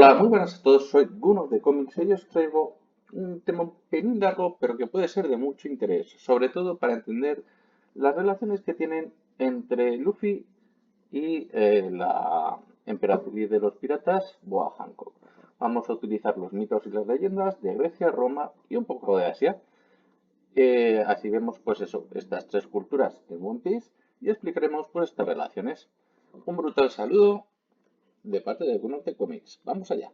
Hola, muy buenas a todos, soy Guno de Comics y hoy os traigo un tema un pelín largo, pero que puede ser de mucho interés, sobre todo para entender las relaciones que tienen entre Luffy y la emperatriz de los piratas, Boa Hancock. Vamos a utilizar los mitos y las leyendas de Grecia, Roma y un poco de Asia. Así vemos, pues eso, estas tres culturas en One Piece y explicaremos pues estas relaciones. Un brutal saludo de parte de Guno de Comics. Vamos allá.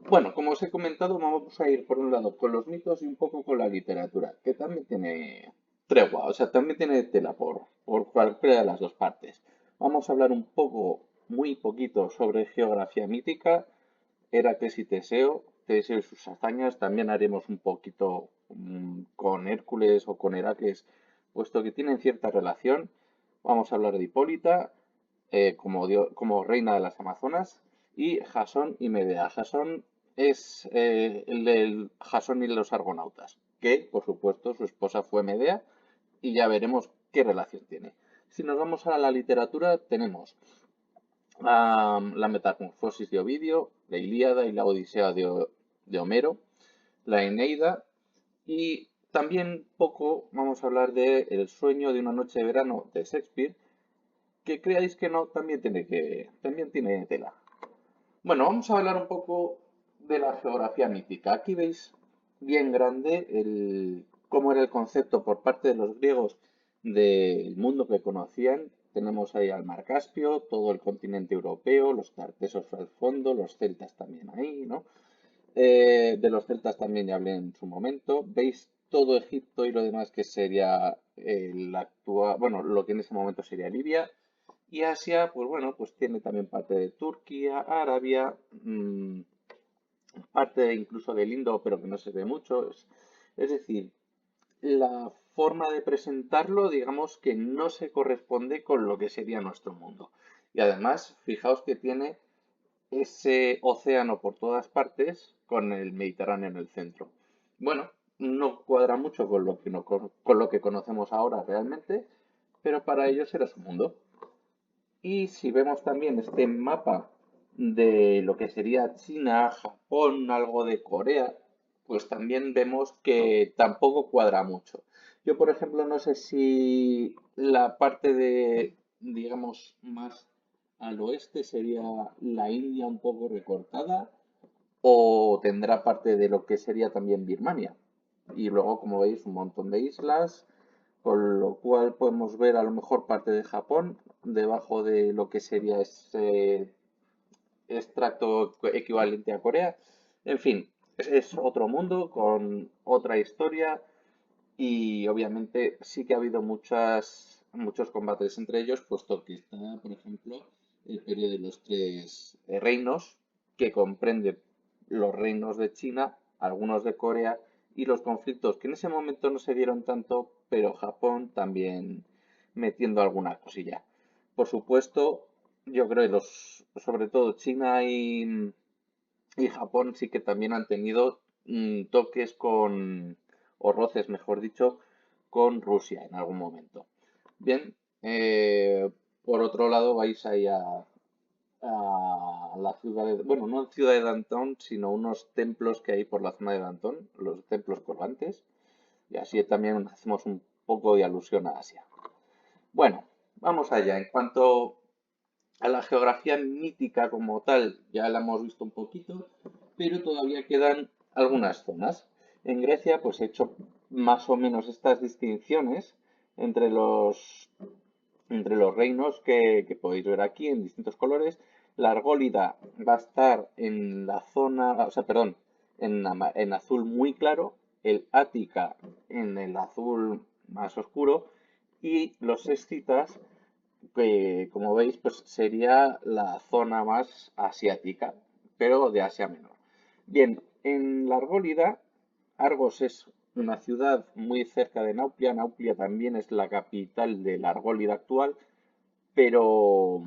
Bueno, como os he comentado, vamos a ir por un lado con los mitos y un poco con la literatura, que también tiene tregua, o sea, también tiene tela por cualquiera de las dos partes. Vamos a hablar un poco, muy poquito, sobre geografía mítica, Heracles y Teseo, Teseo y sus hazañas. También haremos un poquito con Hércules o con Heracles, puesto que tienen cierta relación. Vamos a hablar de Hipólita, como reina de las Amazonas, y Jasón y Medea. Jasón es el del Jasón y los Argonautas, que por supuesto su esposa fue Medea, y ya veremos qué relación tiene. Si nos vamos a la literatura, tenemos la Metamorfosis de Ovidio, la Ilíada y la Odisea de Homero, la Eneida, y también poco vamos a hablar de El sueño de una noche de verano de Shakespeare, que creáis que no, también tiene tela. Bueno, vamos a hablar un poco de la geografía mítica. Aquí veis bien grande cómo era el concepto por parte de los griegos del mundo que conocían. Tenemos ahí al Mar Caspio, todo el continente europeo, los tartesos al fondo, los celtas también ahí, ¿no? De los celtas también ya hablé en su momento. Veis todo Egipto y lo demás que sería el actual, bueno, lo que en ese momento sería Libia. Y Asia, pues bueno, pues tiene también parte de Turquía, Arabia, parte incluso del Indo, pero que no se ve mucho. Es decir, la forma de presentarlo, digamos que no se corresponde con lo que sería nuestro mundo. Y además, fijaos que tiene ese océano por todas partes con el Mediterráneo en el centro. Bueno, no cuadra mucho con lo que, no- con lo que conocemos ahora realmente, pero para ellos era su mundo. Y si vemos también este mapa de lo que sería China, Japón, algo de Corea, pues también vemos que tampoco cuadra mucho. Yo, por ejemplo, no sé si la parte de, digamos, más al oeste sería la India un poco recortada o tendrá parte de lo que sería también Birmania. Y luego, como veis, un montón de islas, con lo cual podemos ver a lo mejor parte de Japón debajo de lo que sería ese extracto equivalente a Corea. En fin, es otro mundo con otra historia y obviamente sí que ha habido muchos combates entre ellos, puesto que está, por ejemplo, el periodo de los tres reinos, que comprende los reinos de China, algunos de Corea y los conflictos que en ese momento no se dieron tanto, pero Japón también metiendo alguna cosilla. Por supuesto, yo creo que sobre todo China y Japón sí que también han tenido toques o roces, mejor dicho, con Rusia en algún momento. Bien, por otro lado vais ahí a la ciudad de, bueno, no ciudad de Danton, sino unos templos que hay por la zona de Danton, los templos colgantes, y así también hacemos un poco de alusión a Asia. Bueno, vamos allá. En cuanto a la geografía mítica como tal, ya la hemos visto un poquito, pero todavía quedan algunas zonas. En Grecia, pues he hecho más o menos estas distinciones entre los reinos que podéis ver aquí en distintos colores. La Argólida va a estar en la zona, o sea, perdón, en azul muy claro, el Ática en el azul más oscuro y los escitas que como veis, pues sería la zona más asiática, pero de Asia Menor. Bien, en la Argólida, Argos es una ciudad muy cerca de Nauplia. Nauplia también es la capital de la Argólida actual, pero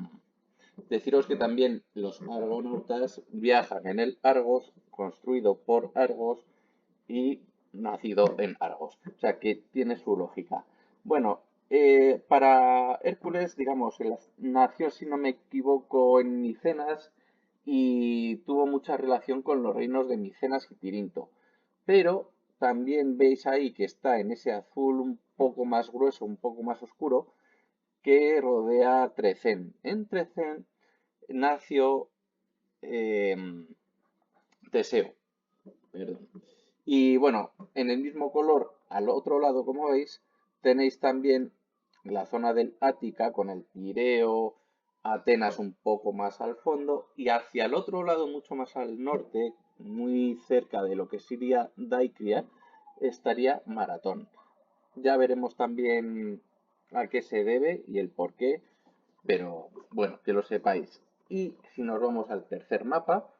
deciros que también los argonautas viajan en el Argos, construido por Argos y nacido en Argos. O sea que tiene su lógica. Bueno, para Hércules, digamos, nació, si no me equivoco, en Micenas y tuvo mucha relación con los reinos de Micenas y Tirinto. Pero también veis ahí que está en ese azul un poco más grueso, un poco más oscuro, que rodea Trecén. En Trecén nació Teseo. Perdón. Y bueno, en el mismo color, al otro lado, como veis, tenéis también la zona del Ática con el Pireo, Atenas un poco más al fondo y hacia el otro lado, mucho más al norte, muy cerca de lo que sería Daikria, estaría Maratón. Ya veremos también a qué se debe y el por qué, pero bueno, que lo sepáis. Y si nos vamos al tercer mapa,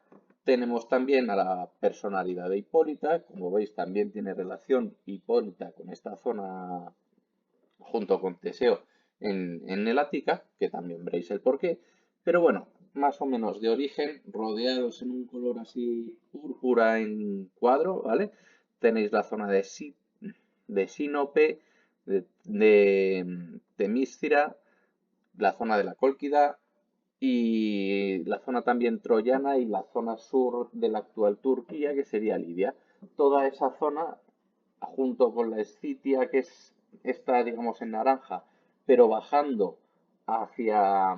tenemos también a la personalidad de Hipólita. Como veis, también tiene relación Hipólita con esta zona junto con Teseo en el Ática, que también veréis el porqué. Pero bueno, más o menos de origen, rodeados en un color así púrpura en cuadro, ¿vale? Tenéis la zona de Sinope, de Temíscira, la zona de la Cólquida y la zona también troyana y la zona sur de la actual Turquía, que sería Libia. Toda esa zona, junto con la Escitia, que está, digamos, en naranja, pero bajando hacia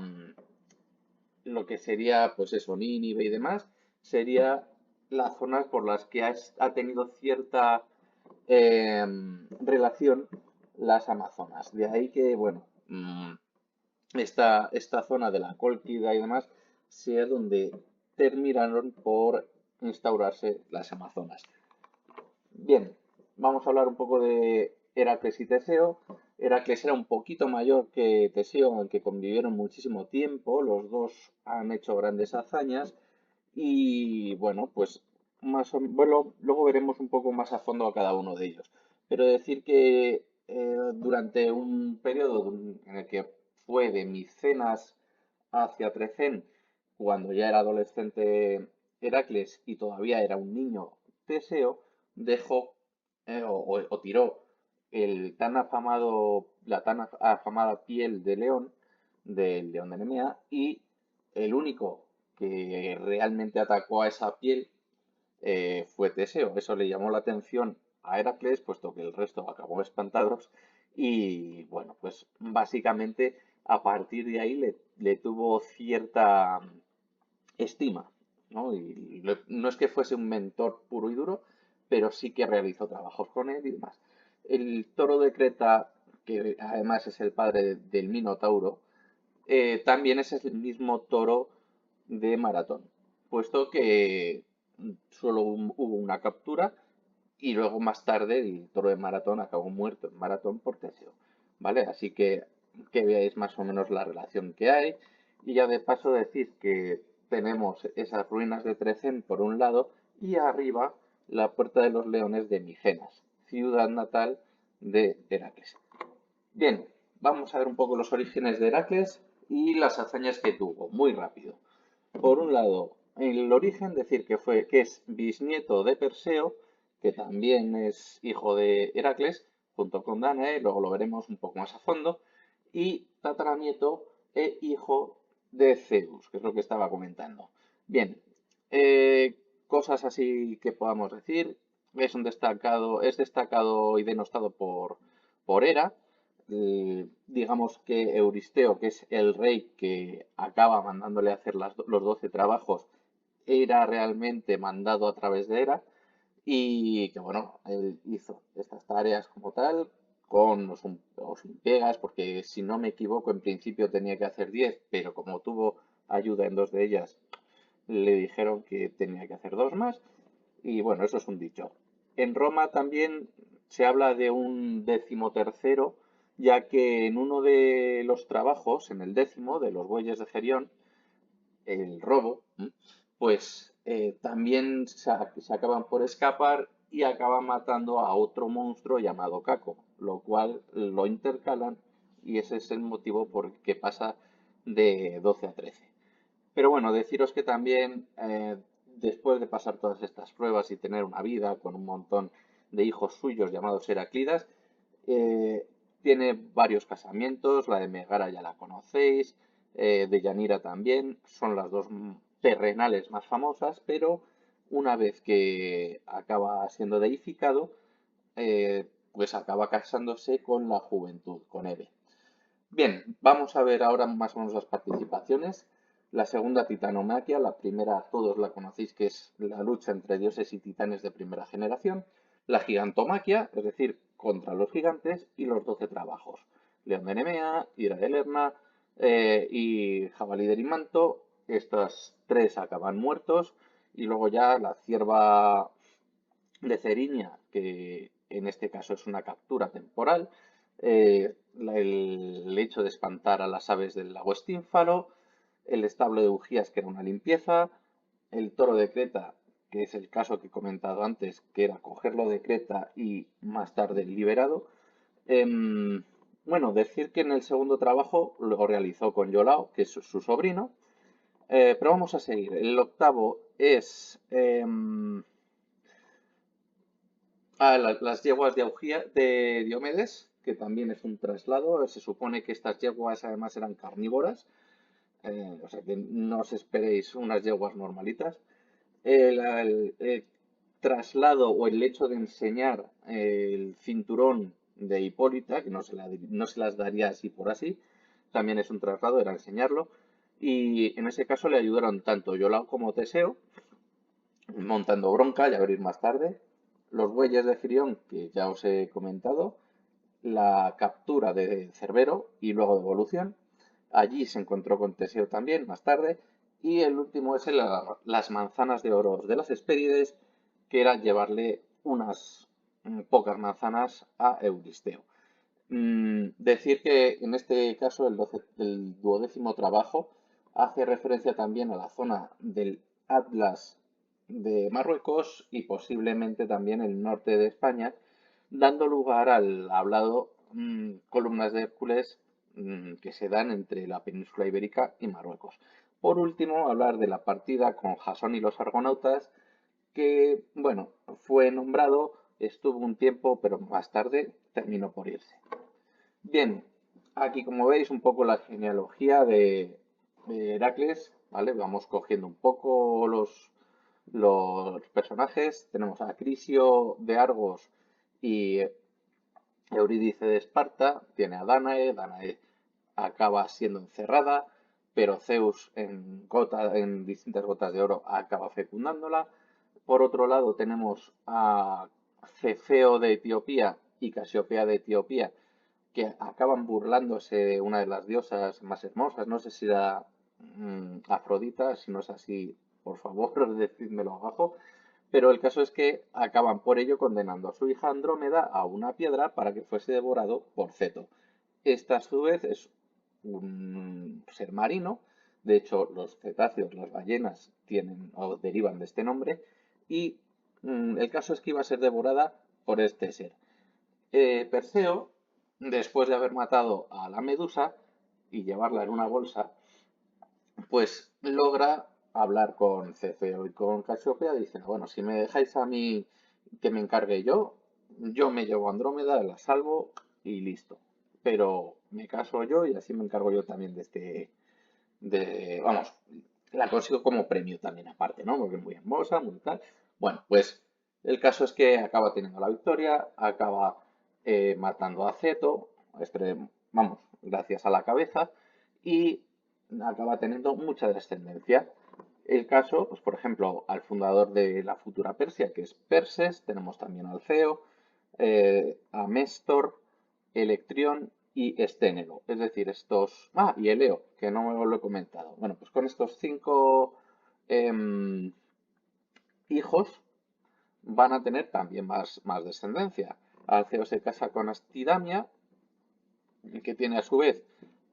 lo que sería, pues eso, Nínive y demás, sería las zonas por las que ha tenido cierta relación las Amazonas. De ahí que, bueno, esta zona de la Cólquida y demás sea donde terminaron por instaurarse las Amazonas. Bien, vamos a hablar un poco de Heracles y Teseo. Heracles era un poquito mayor que Teseo, aunque convivieron muchísimo tiempo. Los dos han hecho grandes hazañas y bueno, pues bueno, luego veremos un poco más a fondo a cada uno de ellos. Pero decir que durante un periodo en el que fue de Micenas hacia Trecén, cuando ya era adolescente Heracles y todavía era un niño Teseo, dejó o tiró la tan afamada piel de león, del león de Nemea, y el único que realmente atacó a esa piel fue Teseo. Eso le llamó la atención a Heracles, puesto que el resto acabó espantados. Y bueno, pues básicamente a partir de ahí le tuvo cierta estima, ¿no? Y no es que fuese un mentor puro y duro, pero sí que realizó trabajos con él y demás. El toro de Creta, que además es el padre del Minotauro, también es el mismo toro de Maratón, puesto que solo hubo una captura y luego más tarde el toro de Maratón acabó muerto en Maratón por Teseo, ¿vale? Así que veáis más o menos la relación que hay. Y ya de paso decir que tenemos esas ruinas de Trecén por un lado y arriba la Puerta de los Leones de Micenas, ciudad natal de Heracles. Bien, vamos a ver un poco los orígenes de Heracles y las hazañas que tuvo, muy rápido. Por un lado, el origen, decir que es bisnieto de Perseo, que también es hijo de Heracles, junto con Danae, luego lo veremos un poco más a fondo, y tataranieto e hijo de Zeus, que es lo que estaba comentando. Bien, cosas así que podamos decir, es destacado y denostado por Hera, digamos que Euristeo, que es el rey que acaba mandándole a hacer los 12 trabajos, era realmente mandado a través de Hera y que bueno, él hizo estas tareas como tal con o sin pegas, porque si no me equivoco en principio tenía que hacer 10, pero como tuvo ayuda en dos de ellas, le dijeron que tenía que hacer dos más y bueno, eso es un dicho. En Roma también se habla de un decimotercero, ya que en uno de los trabajos, en el décimo de los bueyes de Gerión, el robo, pues también se acaban por escapar y acaban matando a otro monstruo llamado Caco, lo cual lo intercalan y ese es el motivo por el que pasa de 12 a 13. Pero bueno, deciros que también después de pasar todas estas pruebas y tener una vida con un montón de hijos suyos llamados Heraclidas, eh, tiene varios casamientos, la de Megara ya la conocéis, Deyanira también, son las dos terrenales más famosas, pero una vez que acaba siendo deificado, pues acaba casándose con la juventud, con Eve. Bien, vamos a ver ahora más o menos las participaciones. La segunda titanomaquia, la primera todos la conocéis, que es la lucha entre dioses y titanes de primera generación. La gigantomaquia, es decir, contra los gigantes, y los 12 trabajos. León de Nemea, Hidra de Lerna y Jabalí de Erimanto. Estas tres acaban muertos. Y luego ya la cierva de Cerinia, que en este caso es una captura temporal, el hecho de espantar a las aves del lago Estínfalo, el establo de bujías, que era una limpieza, el toro de Creta, que es el caso que he comentado antes, que era cogerlo de Creta y más tarde liberado. Bueno, decir que en el segundo trabajo lo realizó con Yolao, que es su sobrino, pero vamos a seguir. El octavo es las yeguas de Augía, de Diomedes, que también es un traslado. Se supone que estas yeguas además eran carnívoras, o sea que no os esperéis unas yeguas normalitas. El traslado o el hecho de enseñar el cinturón de Hipólita, que no se las daría así por así, también es un traslado, era enseñarlo. Y en ese caso le ayudaron tanto Iolao como Teseo, montando bronca, ya veréis más tarde. Los bueyes de Firión, que ya os he comentado, la captura de Cerbero y luego devolución. Allí se encontró con Teseo también más tarde. Y el último es las manzanas de oro de las Hespérides, que era llevarle unas pocas manzanas a Euristeo. Decir que en este caso el duodécimo trabajo hace referencia también a la zona del Atlas de Marruecos y posiblemente también el norte de España, dando lugar al hablado columnas de Hércules que se dan entre la península ibérica y Marruecos. Por último, hablar de la partida con Jasón y los argonautas, que, bueno, fue nombrado, estuvo un tiempo, pero más tarde terminó por irse. Bien, aquí como veis un poco la genealogía de Heracles, ¿vale? Vamos cogiendo un poco los personajes. Tenemos a Crisio de Argos y Eurídice de Esparta, tiene a Danae, Danae acaba siendo encerrada, pero Zeus en distintas gotas de oro acaba fecundándola. Por otro lado tenemos a Cefeo de Etiopía y Casiopea de Etiopía, que acaban burlándose de una de las diosas más hermosas. No sé si era Afrodita, si no es así, por favor, decídmelo abajo. Pero el caso es que acaban por ello condenando a su hija Andrómeda a una piedra para que fuese devorado por Ceto. Esta a su vez es un ser marino, de hecho los cetáceos, las ballenas, tienen o derivan de este nombre, y el caso es que iba a ser devorada por este ser. Perseo, después de haber matado a la medusa y llevarla en una bolsa, pues logra hablar con Cefeo y con Casiopea, diciendo, bueno, si me dejáis a mí que me encargue yo me llevo a Andrómeda, la salvo y listo. Pero me caso yo y así me encargo yo también vamos, la consigo como premio también aparte, ¿no? Porque es muy hermosa, muy tal. Bueno, pues el caso es que acaba teniendo la victoria, acaba matando a Ceto, vamos, gracias a la cabeza, y acaba teniendo mucha descendencia. El caso, pues por ejemplo, al fundador de la futura Persia, que es Perses, tenemos también al Ceo, a Méstor, Electrión y Esténelo. Es decir, estos... Ah, y Eleo, que no lo he comentado. Bueno, pues con estos 5 hijos van a tener también más descendencia. Alceo se casa con Astidamia, que tiene a su vez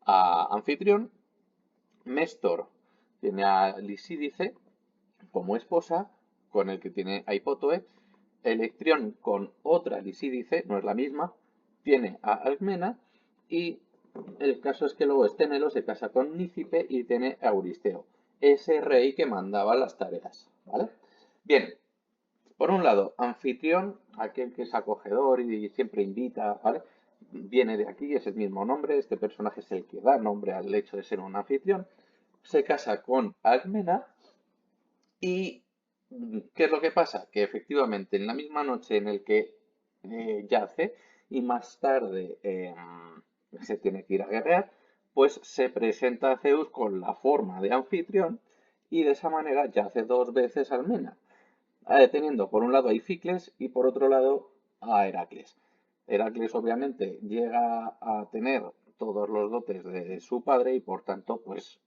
a Anfitrión. Méstor tiene a Lisídice como esposa, con el que tiene a Hipótoe. Electrión con otra Lisídice, no es la misma, tiene a Alcmena. Y el caso es que luego Esténelo se casa con Nícipe y tiene a Euristeo, ese rey que mandaba las tareas, ¿vale? Bien, por un lado, Anfitrión, aquel que es acogedor y siempre invita, ¿vale? viene de aquí, es el mismo nombre, este personaje es el que da nombre al hecho de ser un anfitrión, se casa con Alcmena y ¿qué es lo que pasa? Que efectivamente en la misma noche en el que yace y más tarde se tiene que ir a guerrear, pues se presenta a Zeus con la forma de anfitrión y de esa manera yace dos veces Alcmena, teniendo por un lado a Ificles y por otro lado a Heracles. Heracles obviamente llega a tener todos los dotes de su padre y por tanto pues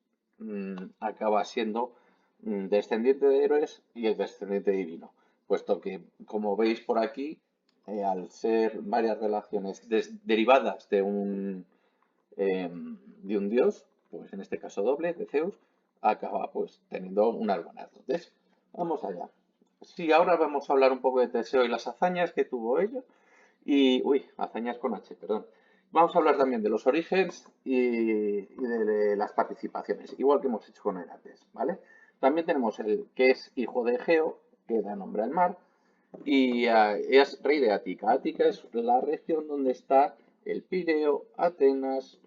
acaba siendo descendiente de héroes y el descendiente divino, puesto que como veis por aquí, al ser varias relaciones derivadas de un dios, pues en este caso doble, de Zeus, acaba pues teniendo unas buenas dotes. Vamos allá. Sí, ahora vamos a hablar un poco de Teseo y las hazañas que tuvo ello. Y, uy, hazañas con H, perdón. Vamos a hablar también de los orígenes y de las participaciones, igual que hemos hecho con Heracles, ¿vale? También tenemos el que es hijo de Egeo, que da nombre al mar, y es rey de Ática. Ática es la región donde está el Pireo, Atenas,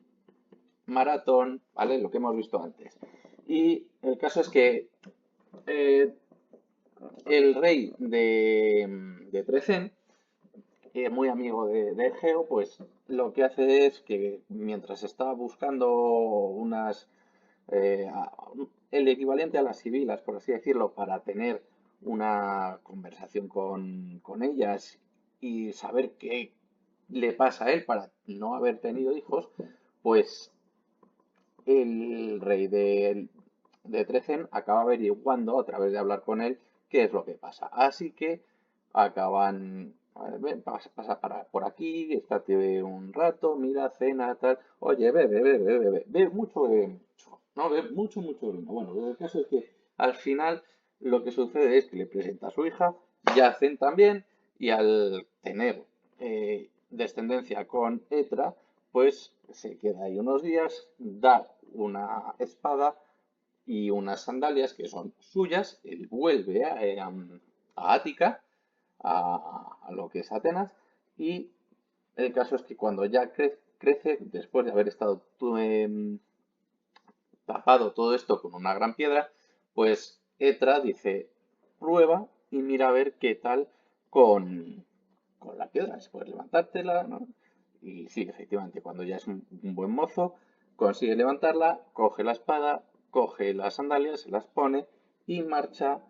Maratón, ¿vale? Lo que hemos visto antes. Y el caso es que eh, el rey de Trecen, muy amigo de Egeo, pues lo que hace es que mientras está buscando unas eh, a- el equivalente a las sibilas, por así decirlo, para tener una conversación con ellas y saber qué le pasa a él para no haber tenido hijos, pues el rey de Trecen acaba averiguando a través de hablar con él qué es lo que pasa. Así que acaban, a ver, ven, pasa por aquí, estate un rato, mira, cena, tal. Oye, bebe mucho, bebe mucho. No, bebe mucho, mucho vino. Bueno, el caso es que al final lo que sucede es que le presenta a su hija, yacen también, y al tener descendencia con Etra, pues se queda ahí unos días, da una espada y unas sandalias que son suyas, él vuelve a Ática, a lo que es Atenas, y el caso es que cuando ya crece, después de haber estado tapado todo esto con una gran piedra, pues Etra dice, prueba y mira a ver qué tal con la piedra, si puedes levantártela, ¿no? Y sí, efectivamente, cuando ya es un buen mozo, consigue levantarla, coge la espada, coge las sandalias, se las pone y marcha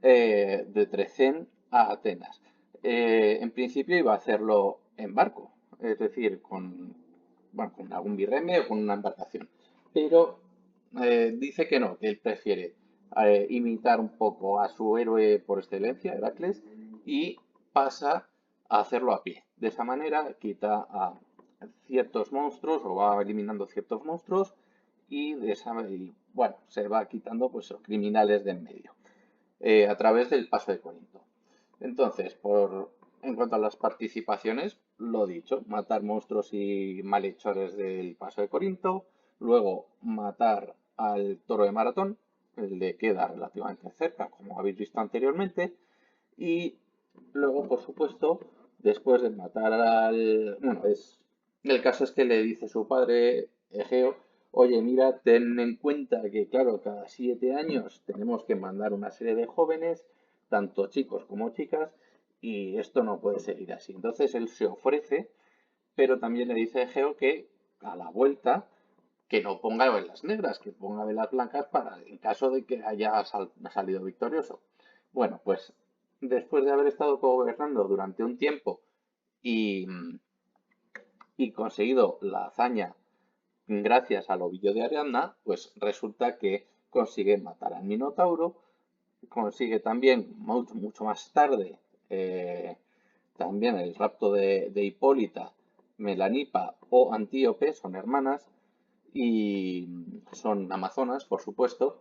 de Trecén a Atenas. En principio iba a hacerlo en barco, es decir, bueno, con algún birreme o con una embarcación. Pero dice que no, que él prefiere imitar un poco a su héroe por excelencia, Heracles, y pasa a hacerlo a pie. De esa manera quita a ciertos monstruos o va eliminando ciertos monstruos y bueno, se va quitando pues los criminales de en medio a través del paso de Corinto. Entonces, en cuanto a las participaciones, lo dicho, matar monstruos y malhechores del paso de Corinto, luego matar al toro de maratón, el de queda relativamente cerca, como habéis visto anteriormente, y luego, por supuesto, después de matar Bueno, el caso es que le dice su padre, Egeo, oye, mira, ten en cuenta que, claro, cada 7 años tenemos que mandar una serie de jóvenes, tanto chicos como chicas, y esto no puede seguir así. Entonces él se ofrece, pero también le dice a Egeo que a la vuelta que no ponga velas negras, que ponga velas blancas para en caso de que haya salido victorioso. Bueno, pues después de haber estado gobernando durante un tiempo y, y conseguido la hazaña gracias al ovillo de Ariadna, pues resulta que consigue matar al Minotauro, consigue también mucho más tarde también el rapto de Hipólita, Melanipa o Antíope, son hermanas, y son amazonas, por supuesto.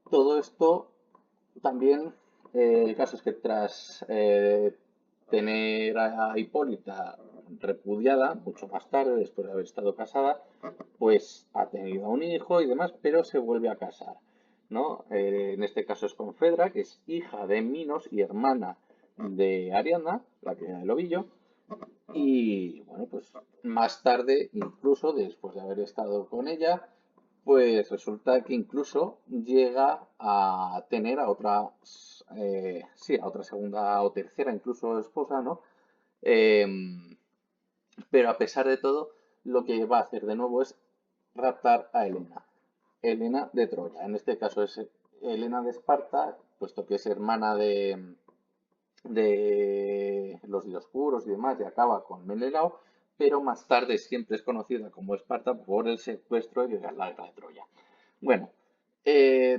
Todo esto también, el caso es que tras tener a Hipólita repudiada, mucho más tarde, después de haber estado casada, pues ha tenido un hijo y demás, pero se vuelve a casar, ¿no? En este caso es con Fedra, que es hija de Minos y hermana de Ariadna, la que era del ovillo, Y bueno, pues más tarde, incluso después de haber estado con ella, pues resulta que incluso llega a tener a otra, sí, a otra segunda o tercera, incluso esposa, ¿no? Em, pero a pesar de todo, lo que va a hacer de nuevo es raptar a Helena. Helena de Troya. En este caso es Helena de Esparta, puesto que es hermana de los Dioscuros y demás, y acaba con Menelao, pero más tarde siempre es conocida como Esparta por el secuestro de la guerra de Troya. Bueno,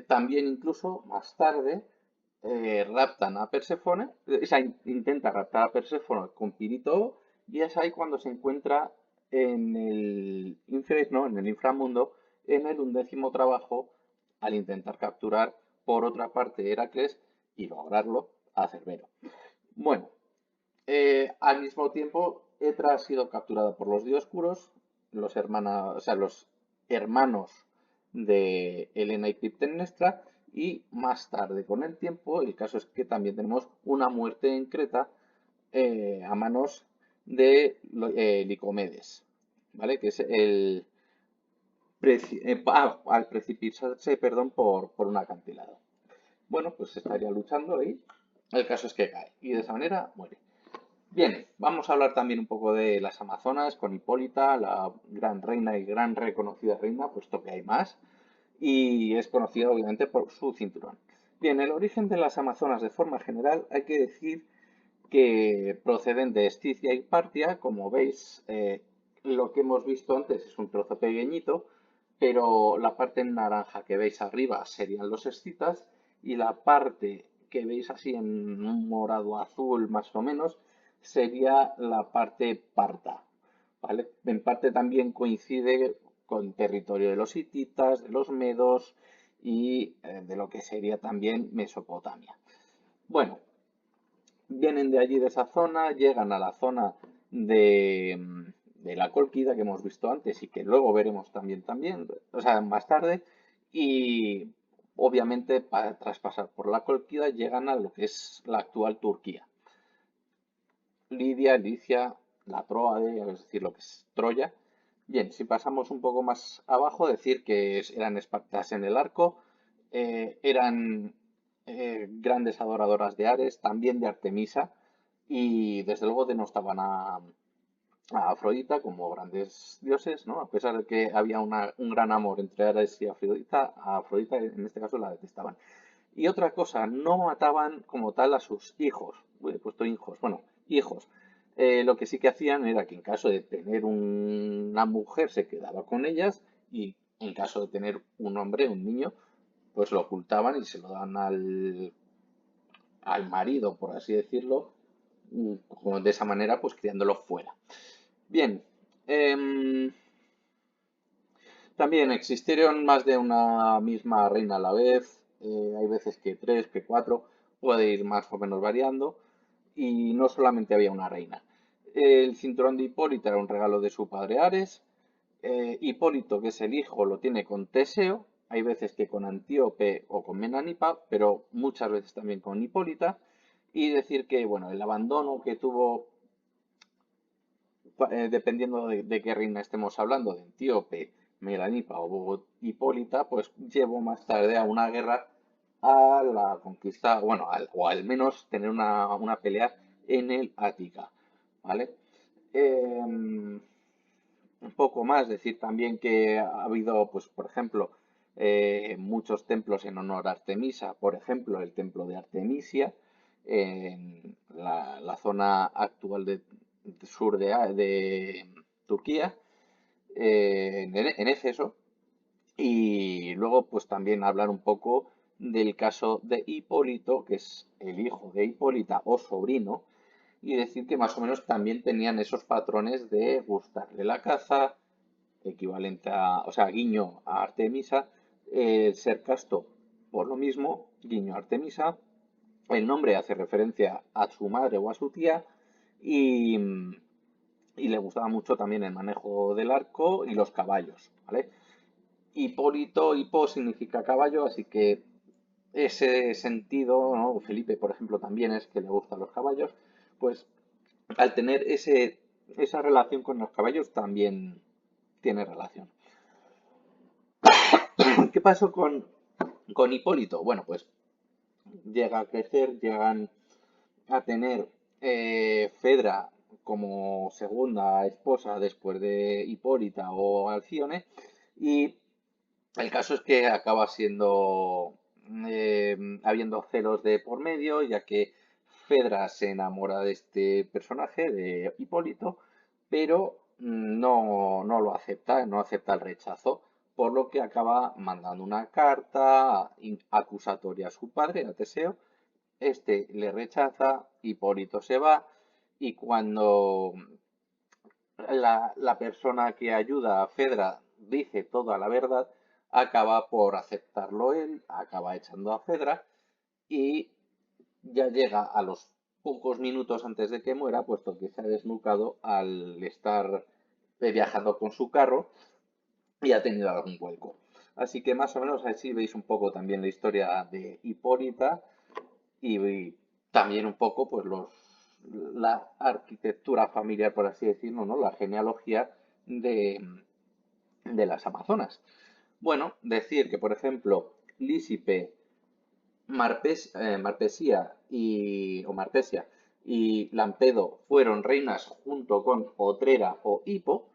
también incluso más tarde raptan a Perséfone, o sea, intenta raptar a Perséfone con Pirito, y es ahí cuando se encuentra en el infierno, en el inframundo, en el 11.º trabajo, al intentar capturar por otra parte Heracles y lograrlo a Cerbero. Bueno, al mismo tiempo, Etra ha sido capturada por los Dioscuros, o sea, los hermanos de Helena y Clitemnestra, y más tarde, con el tiempo, el caso es que también tenemos una muerte en Creta a manos de Licomedes, ¿vale? Que es al precipitarse, perdón, por un acantilado. Bueno, pues estaría luchando ahí. El caso es que cae y de esa manera muere. Bien, vamos a hablar también un poco de las Amazonas con Hipólita, la gran reina y gran reconocida reina, puesto que hay más, y es conocida obviamente por su cinturón. Bien, el origen de las Amazonas de forma general hay que decir que proceden de Esticia y Partia, como veis, lo que hemos visto antes es un trozo pequeñito, pero la parte en naranja que veis arriba serían los escitas y la parte que veis así en un morado azul más o menos sería la parte parta, ¿vale? En parte también coincide con territorio de los hititas, de los medos y de lo que sería también Mesopotamia. Bueno, vienen de allí, de esa zona, llegan a la zona de la Cólquida que hemos visto antes y que luego veremos también, o sea, más tarde, y obviamente tras pasar por la Cólquida llegan a lo que es la actual Turquía. Lidia, Licia, la Troade, es decir, lo que es Troya. Bien, si pasamos un poco más abajo, decir que eran espartas en el arco, eran grandes adoradoras de Ares, también de Artemisa, y desde luego denostaban a Afrodita como grandes dioses, ¿no? A pesar de que había un gran amor entre Ares y Afrodita, a Afrodita en este caso la detestaban. Y otra cosa, no mataban como tal a sus hijos, he puesto hijos, bueno, hijos. Lo que sí que hacían era que en caso de tener una mujer se quedaba con ellas y en caso de tener un hombre, un niño, pues lo ocultaban y se lo daban al marido, por así decirlo, y de esa manera pues criándolo fuera. Bien, em, también existieron más de una misma reina a la vez, hay veces que tres, que cuatro, puede ir más o menos variando, y no solamente había una reina. El cinturón de Hipólita era un regalo de su padre Ares, Hipólito, que es el hijo, lo tiene con Teseo, hay veces que con Antíope o con Menanipa, pero muchas veces también con Hipólita, y decir que, bueno, el abandono que tuvo dependiendo de qué reina estemos hablando, de Antíope, Melanipa o Hipólita, pues llevó más tarde a una guerra a la conquista, bueno, o al menos tener una pelea en el Ática, ¿vale? Un poco más, decir también que ha habido, pues, por ejemplo, muchos templos en honor a Artemisa, por ejemplo, el templo de Artemisia, en la zona actual de sur de Turquía, en Éfeso, y luego, pues también hablar un poco del caso de Hipólito, que es el hijo de Hipólita o sobrino, y decir que más o menos también tenían esos patrones de gustarle la caza, equivalente a, o sea, guiño a Artemisa, ser casto por lo mismo, guiño a Artemisa, el nombre hace referencia a su madre o a su tía y, y le gustaba mucho también el manejo del arco y los caballos, ¿vale? Hipólito, hipo significa caballo, así que ese sentido, ¿no? Felipe, por ejemplo, también es que le gustan los caballos, pues al tener esa relación con los caballos también tiene relación. ¿Qué pasó con Hipólito? Bueno, pues llega a crecer, llegan a tener Fedra como segunda esposa después de Hipólita o Alcione, y el caso es que acaba siendo habiendo celos de por medio, ya que Fedra se enamora de este personaje, de Hipólito, pero no lo acepta, no acepta el rechazo, por lo que acaba mandando una carta acusatoria a su padre, a Teseo. Este le rechaza, Hipólito se va, y cuando la persona que ayuda a Fedra dice toda la verdad, acaba por aceptarlo él, acaba echando a Fedra y ya llega a los pocos minutos antes de que muera, puesto que se ha desnucado al estar viajando con su carro y ha tenido algún vuelco. Así que más o menos así veis un poco también la historia de Hipólita y también un poco pues la arquitectura familiar, por así decirlo, ¿no? La genealogía de, de las Amazonas. Bueno, decir que, por ejemplo, Lísipe, Marpesia y Lampedo fueron reinas junto con Otrera o Hipo.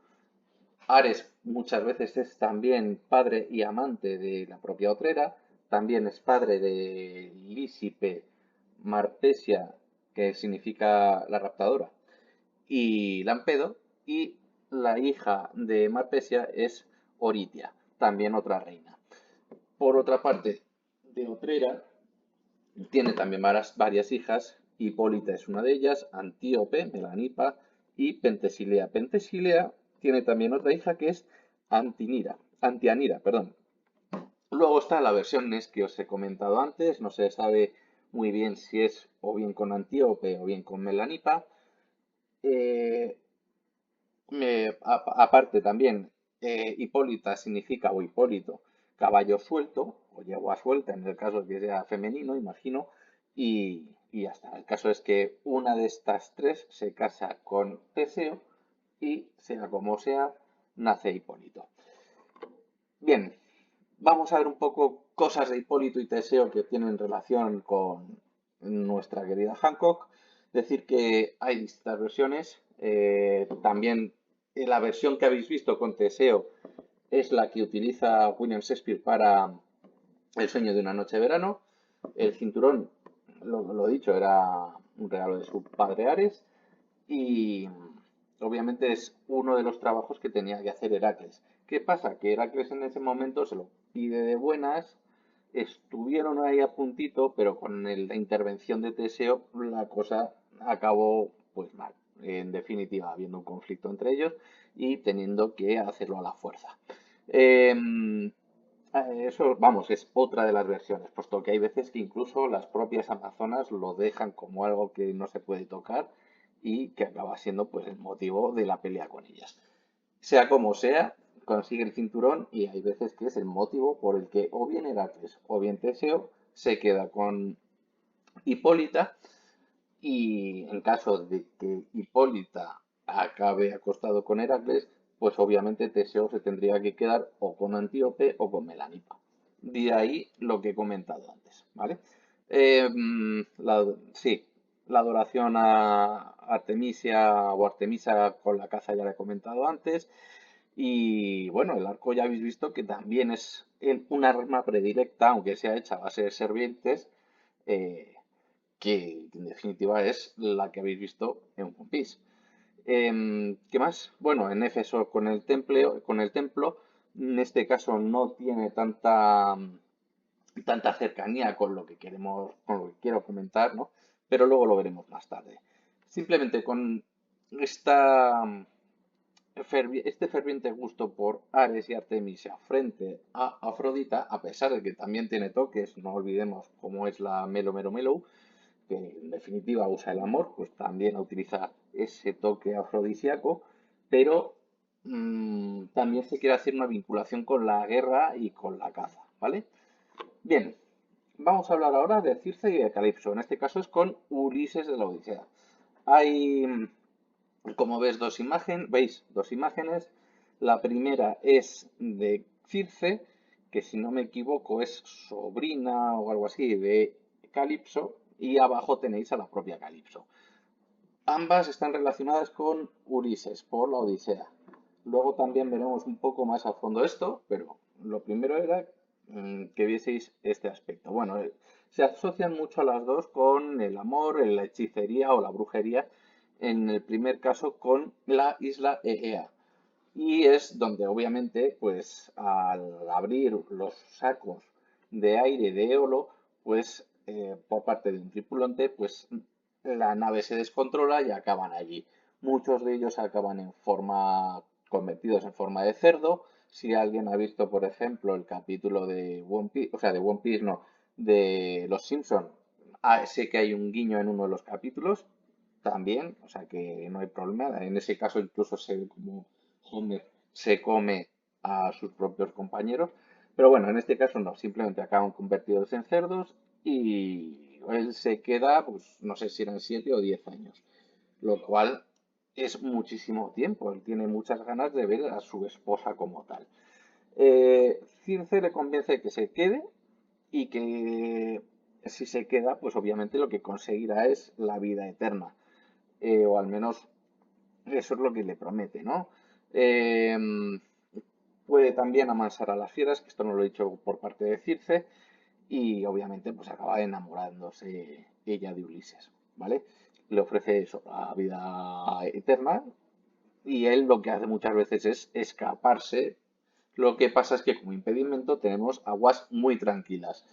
Ares muchas veces es también padre y amante de la propia Otrera, también es padre de Lísipe, Marpesia, que significa la raptadora, y Lampedo, y la hija de Marpesia es Oritia, también otra reina. Por otra parte, de Otrera tiene también varias hijas. Hipólita es una de ellas, Antíope, Melanipa y Pentesilea. Pentesilea tiene también otra hija que es Antianira, perdón. Luego está la versión NES que os he comentado antes, no se sabe muy bien si es o bien con Antíope o bien con Melanipa. Eh, Aparte también, Hipólita significa, o Hipólito, caballo suelto, o yegua suelta en el caso de que sea femenino, imagino, y ya está. El caso es que una de estas tres se casa con Teseo y, sea como sea, nace Hipólito. Bien, vamos a ver un poco cosas de Hipólito y Teseo que tienen relación con nuestra querida Hancock. Decir que hay distintas versiones. También la versión que habéis visto con Teseo es la que utiliza William Shakespeare para El sueño de una noche de verano. El cinturón, lo dicho, era un regalo de su padre Ares. Y obviamente es uno de los trabajos que tenía que hacer Heracles. ¿Qué pasa? Que Heracles en ese momento se lo pide de buenas, estuvieron ahí a puntito, pero con la intervención de Teseo la cosa acabó pues mal. En definitiva, habiendo un conflicto entre ellos y teniendo que hacerlo a la fuerza. Eso, vamos, es otra de las versiones, puesto que hay veces que incluso las propias amazonas lo dejan como algo que no se puede tocar y que acaba siendo pues el motivo de la pelea con ellas. Sea como sea, consigue el cinturón y hay veces que es el motivo por el que o bien Heracles o bien Teseo se queda con Hipólita, y en caso de que Hipólita acabe acostado con Heracles, pues obviamente Teseo se tendría que quedar o con Antíope o con Melanipa. De ahí lo que he comentado antes, ¿vale? Sí, la adoración a Artemisia o Artemisa con la caza ya la he comentado antes. Y bueno, el arco ya habéis visto que también es un arma predilecta, aunque sea hecha a base de serpientes, eh, que en definitiva es la que habéis visto en One Piece. ¿Qué más? Bueno, en Éfeso con el templo, en este caso no tiene tanta cercanía con lo que queremos, con lo que quiero comentar, ¿no? Pero luego lo veremos más tarde. Simplemente con esta, este ferviente gusto por Ares y Artemisia frente a Afrodita, a pesar de que también tiene toques, no olvidemos cómo es la Melo Melo Melo, que en definitiva usa el amor, pues también utiliza ese toque afrodisíaco, pero también se quiere hacer una vinculación con la guerra y con la caza, ¿vale? Bien, vamos a hablar ahora de Circe y de Calipso. En este caso es con Ulises de la Odisea. Hay Como veis dos imágenes. La primera es de Circe, que si no me equivoco es sobrina o algo así de Calipso, y abajo tenéis a la propia Calipso. Ambas están relacionadas con Ulises por la Odisea. Luego también veremos un poco más a fondo esto, pero lo primero era que vieseis este aspecto. Bueno, se asocian mucho a las dos con el amor, la hechicería o la brujería, en el primer caso con la isla Eea. Y es donde obviamente, pues al abrir los sacos de aire de Éolo, pues por parte de un tripulante, pues la nave se descontrola y acaban allí. Muchos de ellos acaban convertidos en forma de cerdo. Si alguien ha visto, por ejemplo, el capítulo de One Piece, o sea, de One Piece no, de Los Simpson, sé que hay un guiño en uno de los capítulos también, o sea que no hay problema. En ese caso incluso se ve como Homer se come a sus propios compañeros. Pero bueno, en este caso no, simplemente acaban convertidos en cerdos y él se queda, pues no sé si eran 7 o 10 años, lo cual es muchísimo tiempo. Él tiene muchas ganas de ver a su esposa como tal. Circe le convence de que se quede y que si se queda, pues obviamente lo que conseguirá es la vida eterna, o al menos eso es lo que le promete, ¿no? Eh, Puede también amansar a las fieras, que esto no lo he dicho por parte de Circe, y obviamente pues acaba enamorándose ella de Ulises, ¿vale? Le ofrece eso, la vida eterna, y él lo que hace muchas veces es escaparse. Lo que pasa es que como impedimento tenemos aguas muy tranquilas.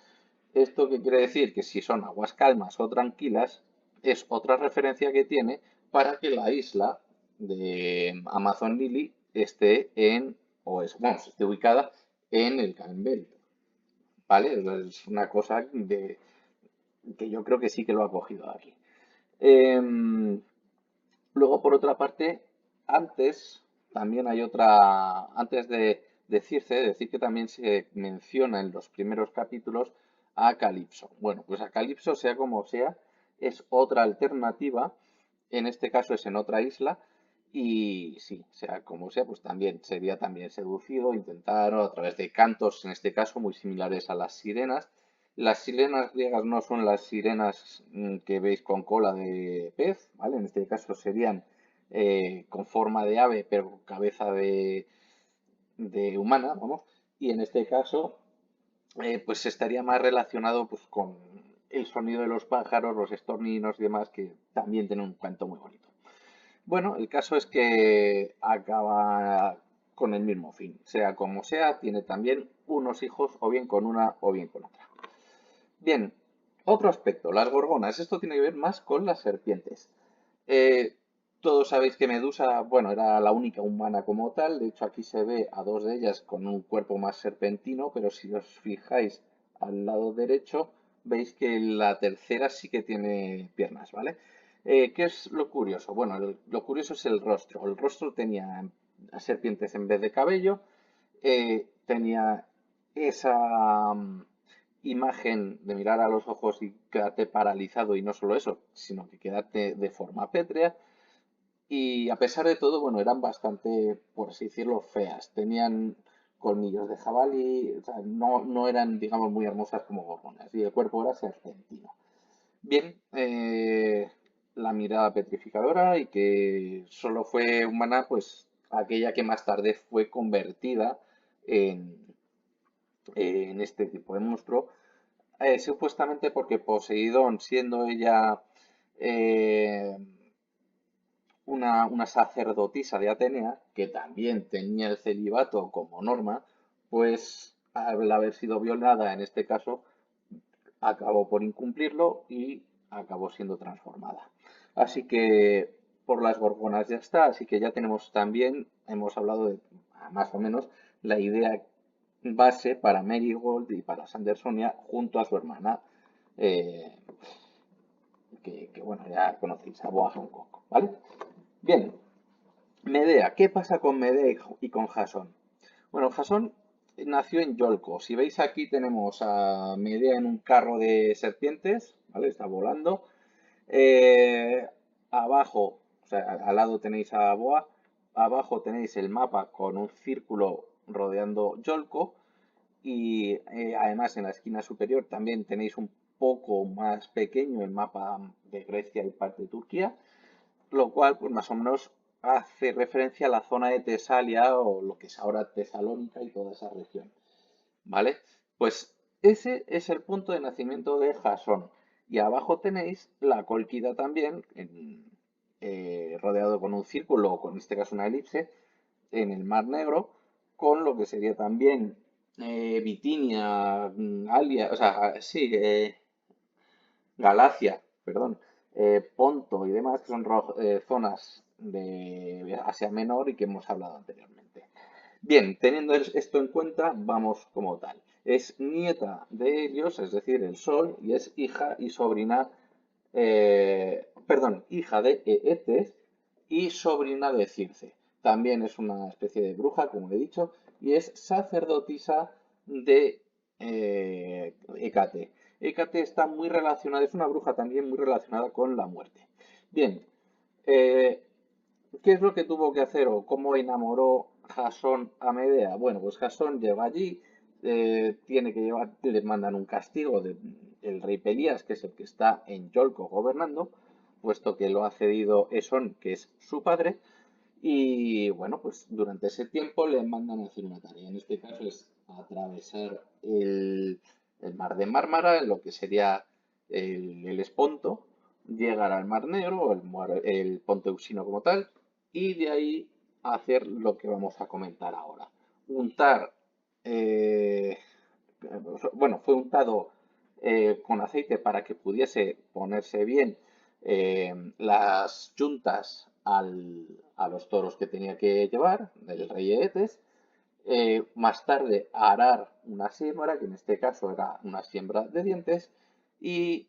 ¿Esto qué quiere decir? Que si son aguas calmas o tranquilas, es otra referencia que tiene para que la isla de Amazon Lily esté esté ubicada en el Campbell, ¿vale? Es una cosa que yo creo que sí que lo ha cogido aquí. Em, Luego, por otra parte, antes también hay antes de Circe, decir que también se menciona en los primeros capítulos a Calipso. Bueno, pues a Calipso, sea como sea, es otra alternativa, en este caso es en otra isla, y sí, sea como sea, pues también sería también seducido, intentar a través de cantos, en este caso muy similares a las sirenas. Las sirenas griegas no son las sirenas que veis con cola de pez, ¿vale? En este caso serían con forma de ave, pero con cabeza de humana, vamos. Y en este caso, pues estaría más relacionado pues, con el sonido de los pájaros, los estorninos y demás, que también tienen un canto muy bonito. Bueno, el caso es que acaba con el mismo fin. Sea como sea, tiene también unos hijos, o bien con una o bien con otra. Bien, otro aspecto, las gorgonas. Esto tiene que ver más con las serpientes. Eh, Todos sabéis que Medusa, bueno, era la única humana como tal. De hecho, aquí se ve a dos de ellas con un cuerpo más serpentino, pero si os fijáis al lado derecho, veis que la tercera sí que tiene piernas, ¿vale? ¿Qué es lo curioso? Bueno, lo curioso es el rostro. El rostro tenía serpientes en vez de cabello, tenía esa imagen de mirar a los ojos y quedarte paralizado y no solo eso, sino que quedarte de forma pétrea. Y a pesar de todo, bueno, eran bastante, por así decirlo, feas. Tenían colmillos de jabalí, o sea, no eran, digamos, muy hermosas como gorgonas. Y el cuerpo era serpentino. Bien, la mirada petrificadora y que solo fue humana, pues aquella que más tarde fue convertida en, en este tipo de monstruo, supuestamente porque Poseidón, siendo ella eh, una sacerdotisa de Atenea, que también tenía el celibato como norma, pues al haber sido violada en este caso, acabó por incumplirlo y acabó siendo transformada. Así que por las gorgonas ya está, así que ya tenemos también, hemos hablado de más o menos la idea base para Marigold y para Sandersonia junto a su hermana, eh, bueno, ya conocéis, a Boa Hancock, ¿vale? Bien, Medea, ¿qué pasa con Medea y con Jasón? Bueno, Jasón nació en Yolco. Si veis aquí tenemos a Medea en un carro de serpientes, ¿vale? Está volando. Eh, Abajo o sea, al lado tenéis a Boa, abajo tenéis el mapa con un círculo rodeando Yolko y además en la esquina superior también tenéis un poco más pequeño el mapa de Grecia y parte de Turquía, lo cual pues más o menos hace referencia a la zona de Tesalia o lo que es ahora Tesalónica y toda esa región. ¿Vale? Pues ese es el punto de nacimiento de Jasón. Y abajo tenéis la Cólquida también, rodeado con un círculo, o con en este caso una elipse, en el Mar Negro, con lo que sería también Bitinia, Alia, o sea, sí, Galacia, perdón, Ponto y demás, que son zonas de Asia Menor y que hemos hablado anteriormente. Bien, teniendo esto en cuenta, vamos como tal. Es nieta de Helios, es decir, el Sol, y es hija y sobrina, perdón, hija de Eetes y sobrina de Circe. También es una especie de bruja, como he dicho, y es sacerdotisa de Hécate. Hécate está muy relacionada, es una bruja también muy relacionada con la muerte. Bien, eh, ¿qué es lo que tuvo que hacer o cómo enamoró Jasón a Medea? Bueno, pues Jasón llega allí, tiene que llevar, le mandan un castigo del rey Pelías, que es el que está en Yolco gobernando, puesto que lo ha cedido Esón, que es su padre, y bueno, pues durante ese tiempo le mandan a hacer una tarea. En este caso es atravesar el mar de Mármara, lo que sería el Esponto, llegar al Mar Negro, el Ponto Euxino como tal, y de ahí hacer lo que vamos a comentar ahora. Untar, eh, bueno, fue untado con aceite para que pudiese ponerse bien las yuntas a los toros que tenía que llevar, del rey Eetes. Más tarde arar una siembra, que en este caso era una siembra de dientes, y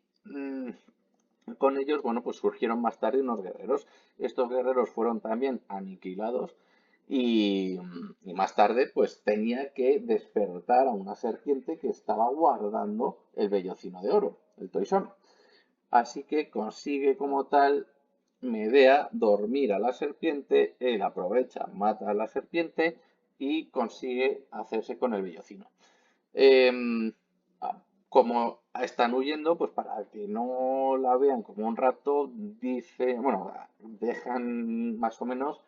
con ellos, bueno, pues surgieron más tarde unos guerreros. Estos guerreros fueron también aniquilados y más tarde, pues tenía que despertar a una serpiente que estaba guardando el vellocino de oro, el toisón. Así que consigue como tal Medea dormir a la serpiente, él aprovecha, mata a la serpiente y consigue hacerse con el vellocino. Em, Como están huyendo, pues para que no la vean como un rapto, dice, bueno, dejan más o menos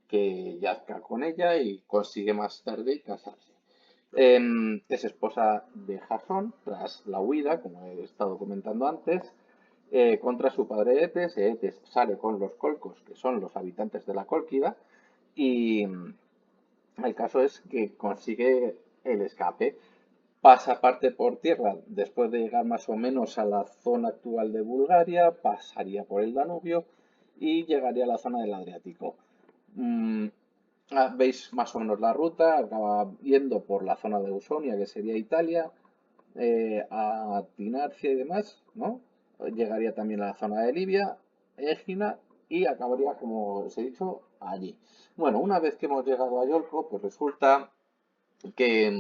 que yazca con ella y consigue más tarde casarse. Es esposa de Jasón tras la huida, como he estado comentando antes, contra su padre Eetes. Eetes sale con los colcos, que son los habitantes de la Cólquida, y el caso es que consigue el escape. Pasa parte por tierra después de llegar más o menos a la zona actual de Bulgaria, pasaría por el Danubio y llegaría a la zona del Adriático. Mm, Veis más o menos la ruta, acaba yendo por la zona de Ausonia, que sería Italia, a Tinarcia y demás, ¿no? Llegaría también a la zona de Libia, Égina y acabaría, como os he dicho, allí. Bueno, una vez que hemos llegado a Yolco, pues resulta que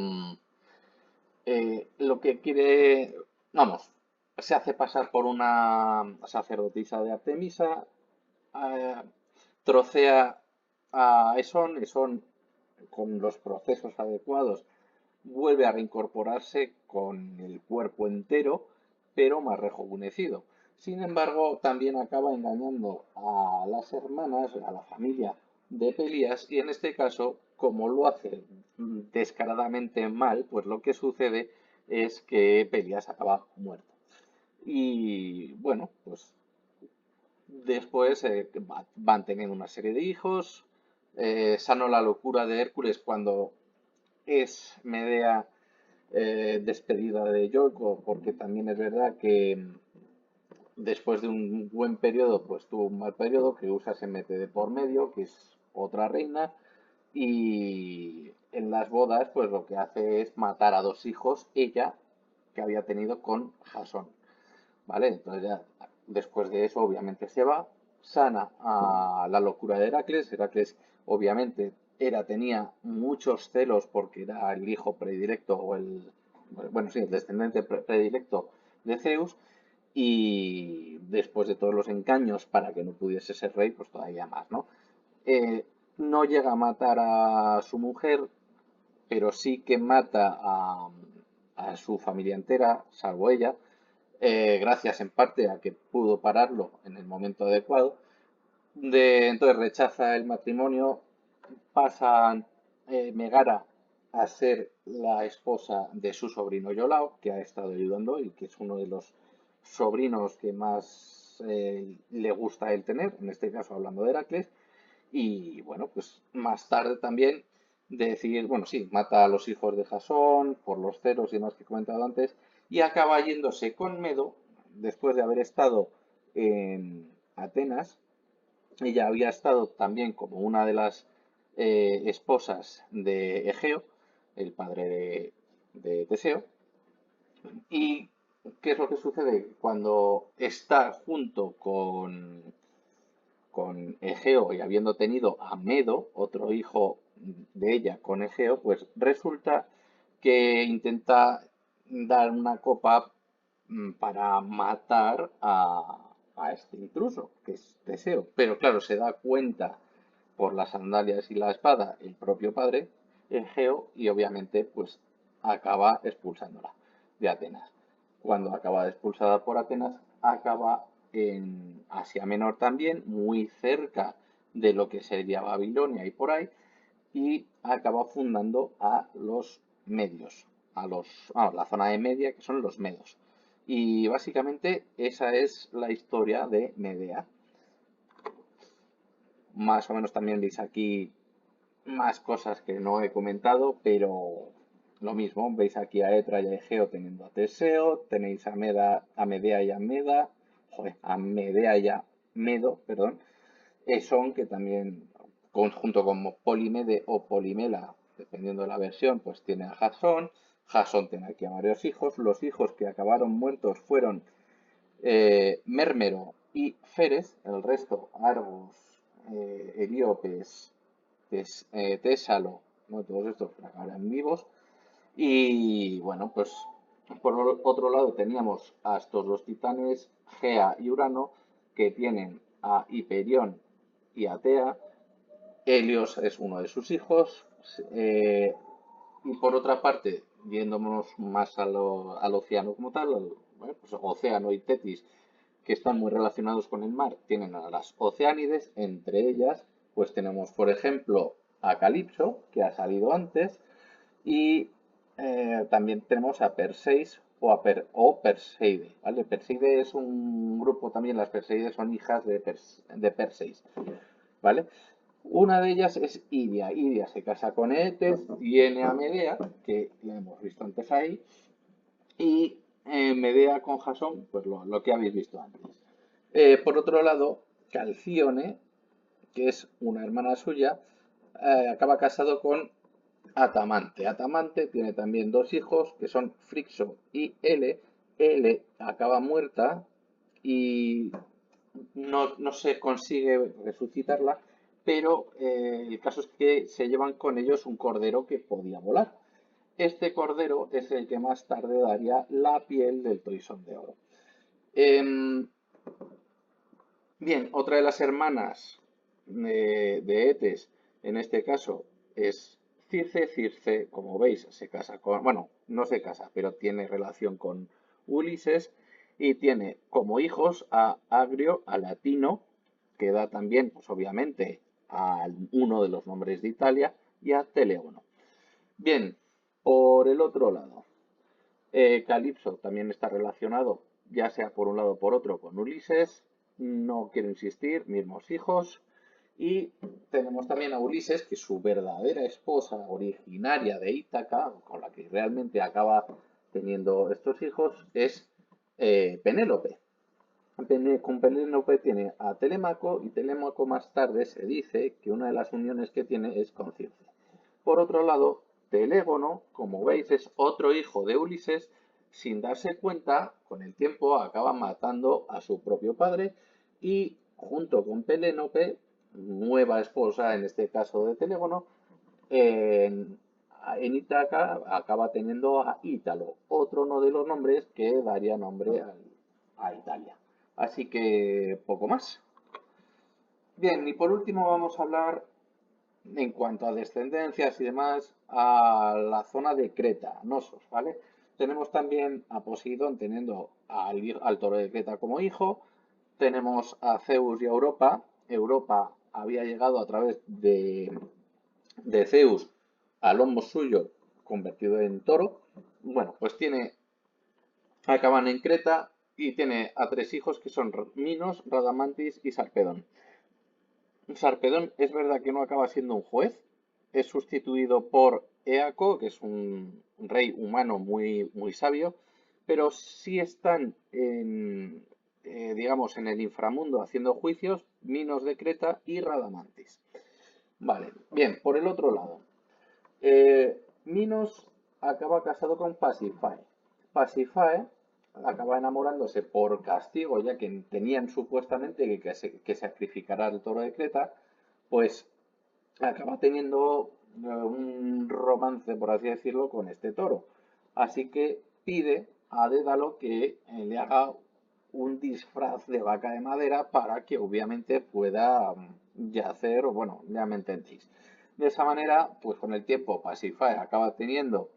lo que quiere, vamos, se hace pasar por una sacerdotisa de Artemisa, eh, trocea a Esón, Esón con los procesos adecuados vuelve a reincorporarse con el cuerpo entero, pero más rejuvenecido. Sin embargo, también acaba engañando a las hermanas, a la familia de Pelías, y en este caso, como lo hace descaradamente mal, pues lo que sucede es que Pelías acaba muerto. Y bueno, pues después van teniendo una serie de hijos. Sano la locura de Hércules cuando es Medea despedida de Yolco, porque también es verdad que después de un buen periodo, pues tuvo un mal periodo, que Usa se mete de por medio, que es otra reina, y en las bodas, pues lo que hace es matar a dos hijos, ella, que había tenido con Jasón, ¿vale? Entonces ya después de eso, obviamente se va, sana a la locura de Heracles, Heracles obviamente tenía muchos celos porque era el hijo predilecto o bueno, sí, el descendiente predilecto de Zeus y después de todos los engaños para que no pudiese ser rey, pues todavía más, ¿no? Eh, no llega a matar a su mujer, pero sí que mata a su familia entera, salvo ella, gracias en parte a que pudo pararlo en el momento adecuado. Entonces rechaza el matrimonio, pasa Megara a ser la esposa de su sobrino Yolao, que ha estado ayudando y que es uno de los sobrinos que más le gusta a él tener, en este caso hablando de Heracles. Y bueno, pues más tarde también decir, bueno, sí, mata a los hijos de Jasón por los ceros y demás que he comentado antes, y acaba yéndose con Medo, después de haber estado en Atenas. Ella había estado también como una de las esposas de Egeo, el padre de Teseo. ¿Y qué es lo que sucede? Cuando está junto con Egeo y habiendo tenido a Medo, otro hijo de ella con Egeo, pues resulta que intenta dar una copa para matar a este intruso, que es Teseo. Pero claro, se da cuenta por las sandalias y la espada el propio padre, Egeo, y obviamente pues acaba expulsándola de Atenas. Cuando acaba expulsada por Atenas, acaba en Asia Menor también, muy cerca de lo que sería Babilonia y por ahí, y acaba fundando a los medios, la zona de Media, que son los medos. Y básicamente esa es la historia de Medea. Más o menos también veis aquí más cosas que no he comentado, pero lo mismo, veis aquí a Etra y a Egeo teniendo a Teseo, tenéis a Medea y a Meda, joder, a Medea y a Medo, perdón, son que también, junto con Polimede o Polimela, dependiendo de la versión, pues tiene a Jasón. Jasón tiene aquí a varios hijos. Los hijos que acabaron muertos fueron Mérmero y Férez, el resto, Argos, Heliópes, Tésalo, ¿no? Todos estos acabaron vivos. Y bueno, pues por otro lado teníamos a estos dos titanes, Gea y Urano, que tienen a Hiperión y a Tea. Helios es uno de sus hijos. eh, y por otra parte, viéndonos más al océano como tal, bueno, pues Océano y Tetis, que están muy relacionados con el mar, tienen a las Oceánides, entre ellas, pues tenemos, por ejemplo, a Calipso, que ha salido antes, y también tenemos a Perseis o Perseide, ¿vale? Perseide es un grupo también, las Perseides son hijas de Perseis, ¿vale? Una de ellas es Iria. Iria se casa con Eetes, tiene a Medea, que la hemos visto antes ahí, y Medea con Jasón, pues lo que habéis visto antes. Por otro lado, Calcíone, que es una hermana suya, acaba casado con Atamante. Atamante tiene también dos hijos que son Frixo y Ele. Ele acaba muerta y no se consigue resucitarla, pero el caso es que se llevan con ellos un cordero que podía volar. Este cordero es el que más tarde daría la piel del toisón de oro. Em, Bien, otra de las hermanas de Etes, en este caso, es Circe. Circe, como veis, se casa con, bueno, no se casa, pero tiene relación con Ulises y tiene como hijos a Agrio, a Latino, que da también, pues obviamente, a uno de los nombres de Italia, y a Teleono. Bien, por el otro lado, Calipso también está relacionado, ya sea por un lado o por otro, con Ulises. No quiero insistir, mismos hijos. Y tenemos también a Ulises, que su verdadera esposa originaria de Ítaca, con la que realmente acaba teniendo estos hijos, es Penélope. Con Penélope tiene a Telémaco y Telémaco más tarde se dice que una de las uniones que tiene es con Circe. Por otro lado, Telégono, como veis, es otro hijo de Ulises. Sin darse cuenta, con el tiempo acaba matando a su propio padre y junto con Penélope, nueva esposa en este caso de Telégono, en, en Ítaca acaba teniendo a Ítalo, otro uno de los nombres que daría nombre a Italia. Así que poco más. Bien, y por último vamos a hablar en cuanto a descendencias y demás a la zona de Creta, Nosos, ¿vale? Tenemos también a Poseidón teniendo al toro de Creta como hijo, tenemos a Zeus y a Europa. Europa había llegado a través de Zeus al lomo suyo convertido en toro. Bueno, pues acaban en Creta y tiene a 3 hijos que son Minos, Radamantis y Sarpedón. Sarpedón es verdad que no acaba siendo un juez, es sustituido por Eaco, que es un rey humano muy, muy sabio, pero sí están digamos, en el inframundo haciendo juicios Minos de Creta y Radamantis. Vale, bien, por el otro lado, Minos acaba casado con Pasífae. Pasífae acaba enamorándose por castigo, ya que tenían supuestamente que sacrificar al toro de Creta, pues acaba teniendo un romance, por así decirlo, con este toro. Así que pide a Dédalo que le haga un disfraz de vaca de madera para que obviamente pueda yacer, o bueno, ya me entendéis. De esa manera, pues con el tiempo Pasífae acaba teniendo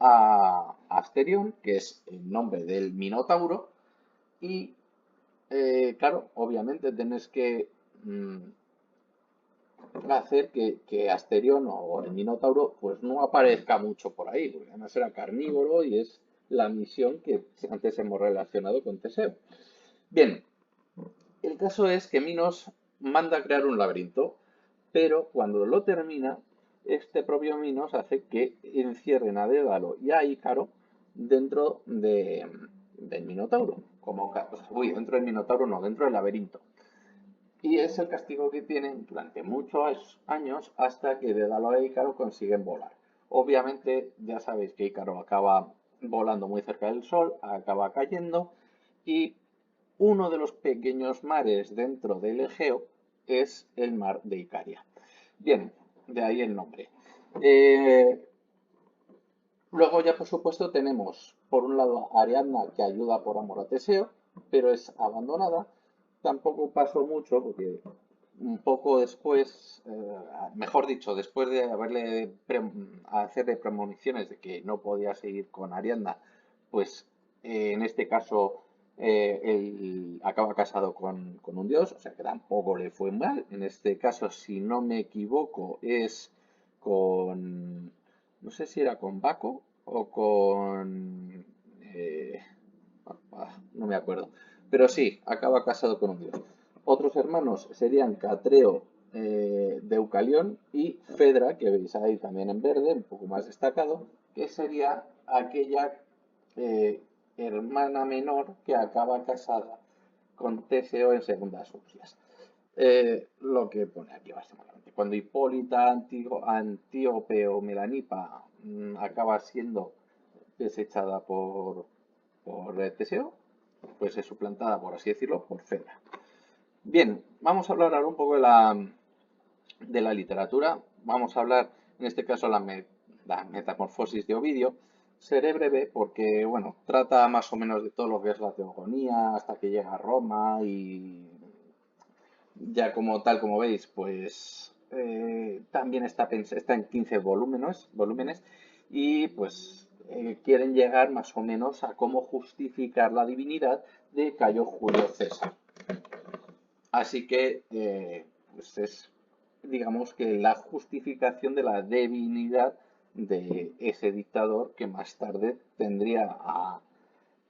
a Asterión, que es el nombre del Minotauro, y claro, obviamente tenés que hacer que Asterión o el Minotauro pues no aparezca mucho por ahí, porque además era carnívoro y es la misión que antes hemos relacionado con Teseo. Bien, el caso es que Minos manda a crear un laberinto, pero cuando lo termina, este propio Minos hace que encierren a Dédalo y a Ícaro dentro del Minotauro. Dentro del Minotauro no, dentro del laberinto. Y es el castigo que tienen durante muchos años hasta que Dédalo e Ícaro consiguen volar. Obviamente, ya sabéis que Ícaro acaba volando muy cerca del Sol, acaba cayendo y uno de los pequeños mares dentro del Egeo es el mar de Icaria. Bien, de ahí el nombre. Luego ya por supuesto tenemos por un lado a Ariadna que ayuda por amor a Teseo, pero es abandonada. Tampoco pasó mucho porque un poco después, mejor dicho, después de hacerle premoniciones de que no podía seguir con Ariadna, pues en este caso él acaba casado con un dios, o sea que tampoco le fue mal. En este caso, si no me equivoco, es con, no sé si era con Baco o con, no me acuerdo, pero sí, acaba casado con un dios. Otros hermanos serían Catreo, Deucalión y Fedra, que veis ahí también en verde, un poco más destacado, que sería aquella eh, hermana menor que acaba casada con Teseo en segundas nupcias. Lo que pone aquí básicamente. Cuando Hipólita, Antíope o Melanipa acaba siendo desechada por Teseo, pues es suplantada, por así decirlo, por Fedra. Bien, vamos a hablar ahora un poco de la literatura. Vamos a hablar, en este caso, la metamorfosis de Ovidio. Seré breve porque, bueno, trata más o menos de todo lo que es la teogonía hasta que llega a Roma y ya como veis, pues también está en 15 volúmenes y pues quieren llegar más o menos a cómo justificar la divinidad de Cayo Julio César. Así que, pues es, digamos que la justificación de la divinidad de ese dictador que más tarde tendría a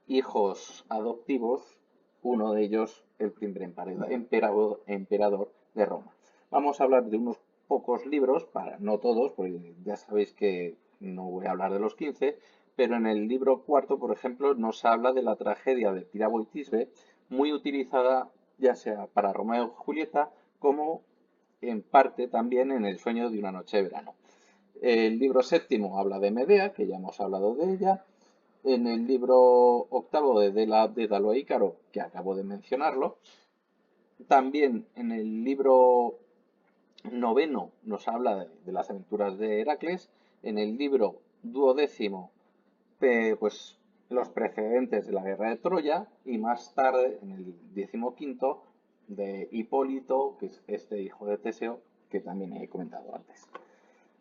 hijos adoptivos, uno de ellos el primer emperador de Roma. Vamos a hablar de unos pocos libros, no todos, porque ya sabéis que no voy a hablar de los 15, pero en el libro cuarto, por ejemplo, nos habla de la tragedia de Tirabo y Tisbe, muy utilizada ya sea para Romeo y Julieta, como en parte también en El sueño de una noche de verano. El libro séptimo habla de Medea, que ya hemos hablado de ella. En el libro octavo de Dédalo e Ícaro, que acabo de mencionarlo. También en el libro noveno nos habla de las aventuras de Heracles. En el libro duodécimo, pues los precedentes de la guerra de Troya y más tarde, en el 15, de Hipólito, que es este hijo de Teseo, que también he comentado antes.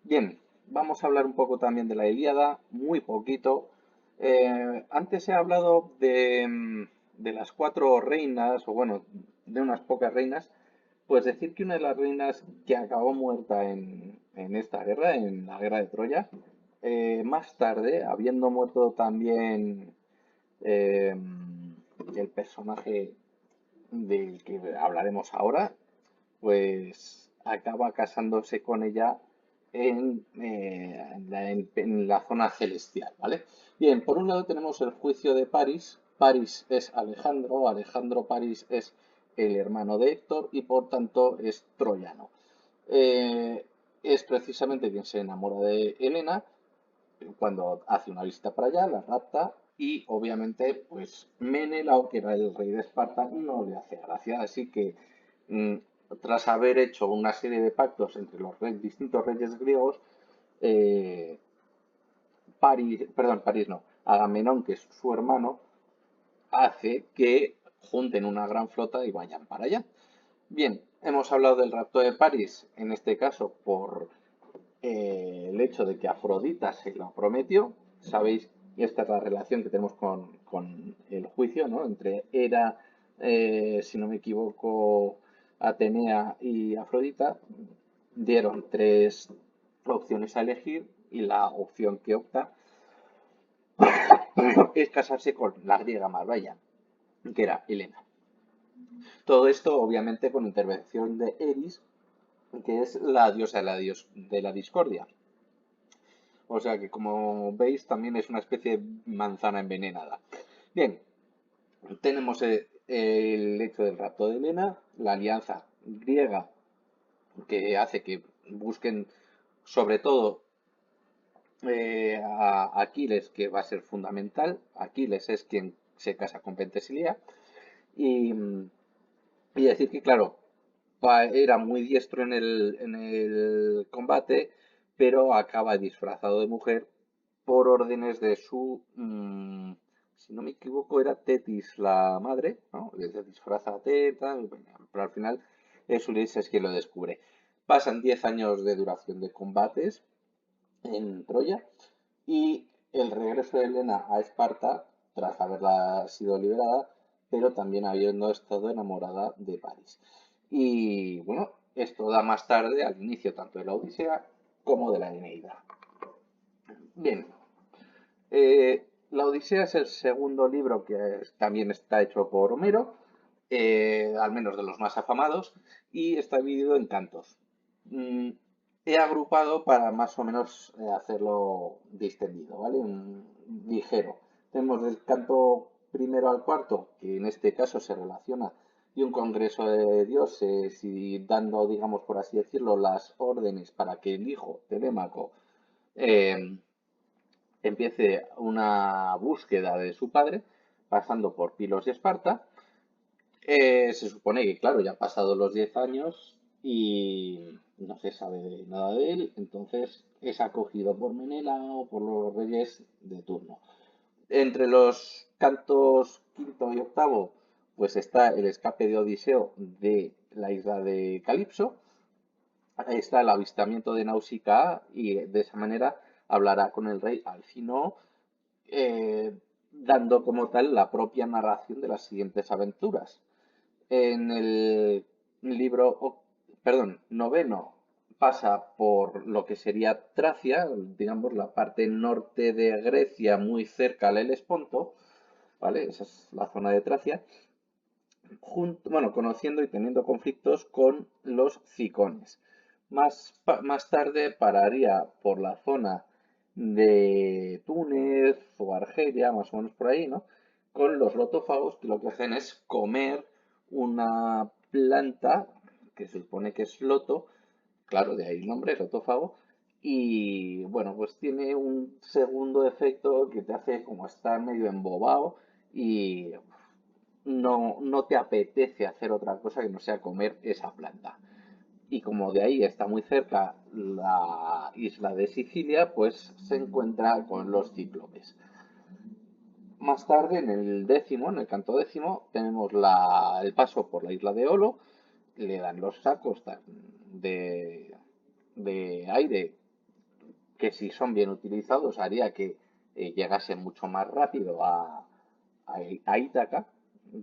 Bien, vamos a hablar un poco también de la Ilíada, muy poquito. Antes he hablado de las cuatro reinas, o bueno, de unas pocas reinas. Pues decir que una de las reinas que acabó muerta en esta guerra, en la guerra de Troya, más tarde, habiendo muerto también eh, el personaje del que hablaremos ahora, pues acaba casándose con ella en la zona celestial, ¿vale? Bien, por un lado tenemos el juicio de París. París es Alejandro, Alejandro París es el hermano de Héctor y por tanto es troyano. Eh, es precisamente quien se enamora de Helena cuando hace una visita para allá, la rapta y obviamente pues Menelao, que era el rey de Esparta, no le hace gracia, así que mm, tras haber hecho una serie de pactos entre los distintos reyes griegos, eh, París no, Agamenón, que es su hermano, hace que junten una gran flota y vayan para allá. Bien, hemos hablado del rapto de París, en este caso por el hecho de que Afrodita se lo prometió. Sabéis, y esta es la relación que tenemos con el juicio, ¿no? Entre Hera, si no me equivoco, Atenea y Afrodita. Dieron tres opciones a elegir y la opción que opta es casarse con la griega más bella, que era Helena. Todo esto, obviamente, con intervención de Eris, que es la diosa de la discordia. O sea que, como veis, también es una especie de manzana envenenada. Bien, tenemos el hecho del rapto de Helena, la alianza griega que hace que busquen sobre todo a Aquiles, que va a ser fundamental. Aquiles es quien se casa con Pentesilea. Y, y decir que, claro, era muy diestro en el combate, pero acaba disfrazado de mujer por órdenes de su, si no me equivoco, era Tetis la madre, ¿no? Le disfraza a Teta, pero al final es Ulises quien lo descubre. Pasan 10 años de duración de combates en Troya y el regreso de Helena a Esparta tras haberla sido liberada, pero también habiendo estado enamorada de París. Y bueno, esto da más tarde al inicio tanto de la Odisea como de la Eneida. Bien, la Odisea es el segundo libro que también está hecho por Homero, al menos de los más afamados, y está dividido en cantos. Mm, He agrupado para más o menos hacerlo distendido, ¿vale? Ligero. Tenemos del canto primero al cuarto, que en este caso se relaciona y un congreso de dioses y dando, digamos por así decirlo, las órdenes para que el hijo Telémaco eh, empiece una búsqueda de su padre, pasando por Pilos y Esparta. Se supone que, claro, ya han pasado los 10 años y no se sabe nada de él, entonces es acogido por Menelao o por los reyes de turno. Entre los cantos quinto y octavo, pues está el escape de Odiseo de la isla de Calipso. Ahí está el avistamiento de Nausicaa y de esa manera hablará con el rey Alcino, dando como tal la propia narración de las siguientes aventuras. En el perdón, noveno pasa por lo que sería Tracia, digamos la parte norte de Grecia, muy cerca al Helesponto, ¿vale? Esa es la zona de Tracia, bueno, conociendo y teniendo conflictos con los cicones. Más tarde pararía por la zona de Túnez o Argelia, más o menos por ahí, ¿no? Con los lotófagos que lo que hacen es comer una planta que se supone que es loto, claro, de ahí el nombre, lotófago, y bueno, pues tiene un segundo efecto que te hace como estar medio embobado y no te apetece hacer otra cosa que no sea comer esa planta. Y como de ahí está muy cerca la isla de Sicilia, pues se encuentra con los cíclopes. Más tarde, en el décimo, en el canto décimo, tenemos el paso por la isla de Olo, le dan los sacos de, de aire que si son bien utilizados haría que llegase mucho más rápido a Ítaca.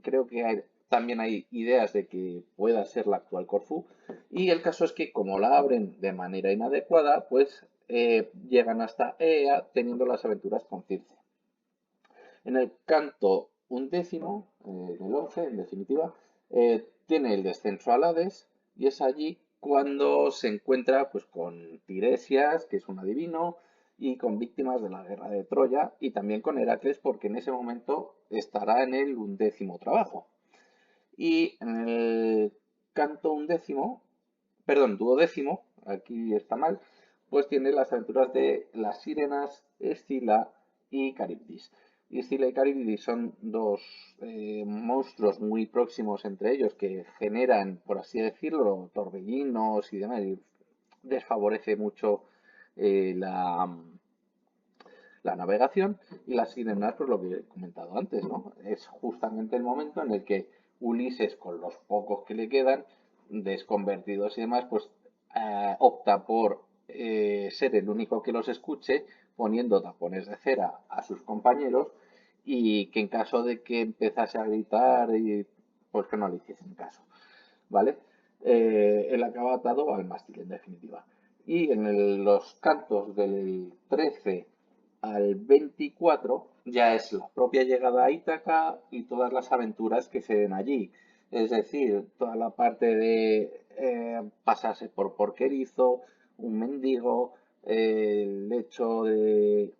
Creo que también hay ideas de que pueda ser la actual Corfú. Y el caso es que como la abren de manera inadecuada, pues llegan hasta Ea teniendo las aventuras con Circe. En el canto undécimo, en el 11, en definitiva, tiene el descenso al Hades y es allí cuando se encuentra pues, con Tiresias, que es un adivino, y con víctimas de la guerra de Troya, y también con Heracles, porque en ese momento estará en el undécimo trabajo. Y en el canto undécimo, perdón, duodécimo, aquí está mal, pues tiene las aventuras de las sirenas Escila y Caribdis. Escila y Caribdis son dos monstruos muy próximos entre ellos que generan, por así decirlo, torbellinos y demás, y desfavorece mucho la navegación. Y las sirenas, pues lo que he comentado antes, ¿no? Es justamente el momento en el que Ulises, con los pocos que le quedan, desconvertidos y demás, pues opta por ser el único que los escuche, poniendo tapones de cera a sus compañeros y que en caso de que empezase a gritar, pues que no le hiciesen caso, ¿vale? Él acaba atado al mástil, en definitiva. Y en los cantos del 13 al 24 ya es la propia llegada a Ítaca y todas las aventuras que se den allí. Es decir, toda la parte de pasarse por porquerizo, un mendigo, el hecho de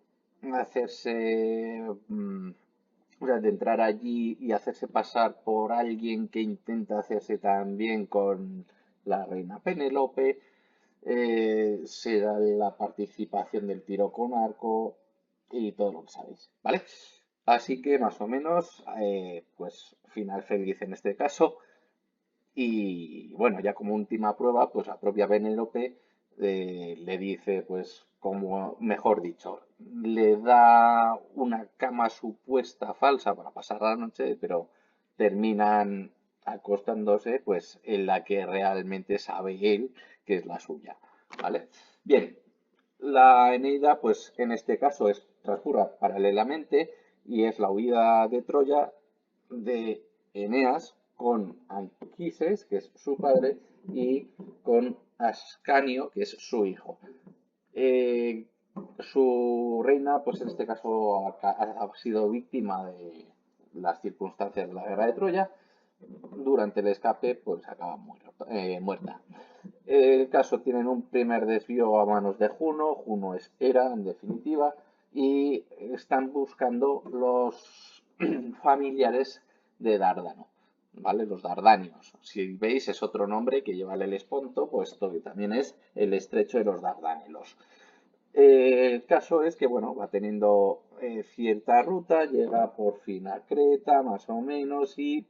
hacerse, o sea, de entrar allí y hacerse pasar por alguien que intenta hacerse también con la reina Penélope, se da la participación del tiro con arco y todo lo que sabéis, ¿vale? Así que más o menos, pues final feliz en este caso. Y bueno, ya como última prueba, pues la propia Penélope le dice, pues como mejor dicho, le da una cama supuesta falsa para pasar la noche, pero terminan acostándose pues en la que realmente sabe él que es la suya, ¿vale? Bien, la Eneida pues en este caso transcurre paralelamente y es la huida de Troya de Eneas con Anquises, que es su padre, y con Ascanio, que es su hijo. Eh, Su reina, pues en este caso ha sido víctima de las circunstancias de la guerra de Troya. Durante el escape, pues acaba muerta. El caso tienen un primer desvío a manos de Juno. Juno es Hera, en definitiva, y están buscando los familiares de Dárdano, ¿vale? Los Dardanios. Si veis, es otro nombre que lleva el Helesponto, puesto que también es el estrecho de los Dardanelos. El caso es que, bueno, va teniendo cierta ruta, llega por fin a Creta, más o menos, y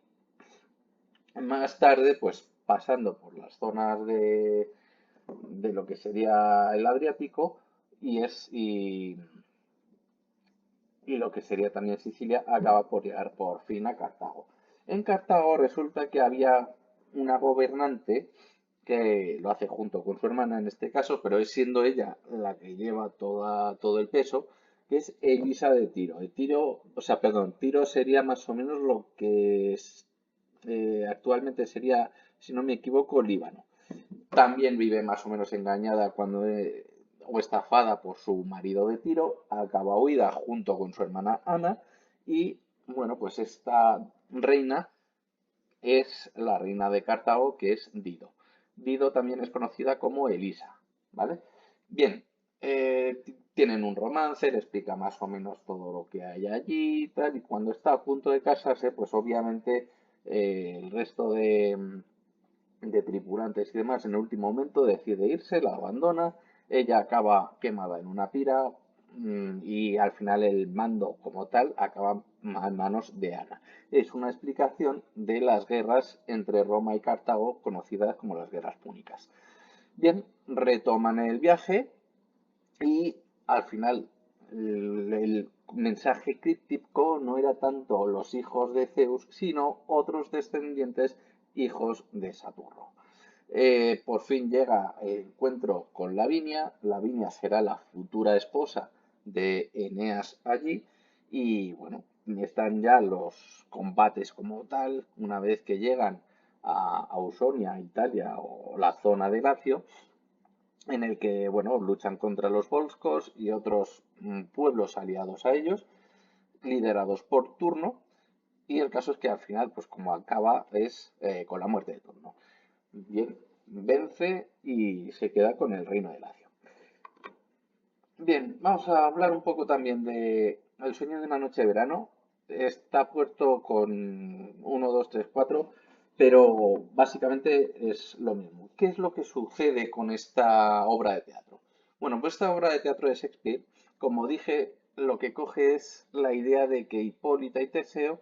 más tarde, pues pasando por las zonas de lo que sería el Adriático y lo que sería también Sicilia, acaba por llegar por fin a Cartago. En Cartago resulta que había una gobernante que lo hace junto con su hermana en este caso, pero es siendo ella la que lleva todo el peso, que es Elisa de Tiro. Tiro sería más o menos lo que actualmente sería, si no me equivoco, Líbano. También vive más o menos engañada o estafada por su marido de Tiro, acaba huida junto con su hermana Ana y bueno, pues esta reina es la reina de Cartago, que es Dido. Dido también es conocida como Elisa, ¿vale? Bien, tienen un romance, le explica más o menos todo lo que hay allí y tal, y cuando está a punto de casarse, pues obviamente el resto de tripulantes y demás en el último momento decide irse, la abandona, ella acaba quemada en una pira y al final el mando como tal acaba en manos de Ana. Es una explicación de las guerras entre Roma y Cartago conocidas como las guerras púnicas. Bien, retoman el viaje y al final mensaje críptico no era tanto los hijos de Zeus, sino otros descendientes hijos de Saturno. Por fin llega el encuentro con Lavinia. Lavinia será la futura esposa de Eneas allí. Y bueno, están ya los combates como tal, una vez que llegan a Ausonia, Italia o la zona de Lacio, en el que bueno, luchan contra los volscos y otros pueblos aliados a ellos, liderados por Turno. Y el caso es que al final, pues como acaba, es con la muerte de Turno. Bien, vence y se queda con el reino de Lacio. Bien, vamos a hablar un poco también de El sueño de una noche de verano. Está puesto con uno, 2, 3, 4, pero básicamente es lo mismo. ¿Qué es lo que sucede con esta obra de teatro? Bueno, pues esta obra de teatro de Shakespeare, como dije, lo que coge es la idea de que Hipólita y Teseo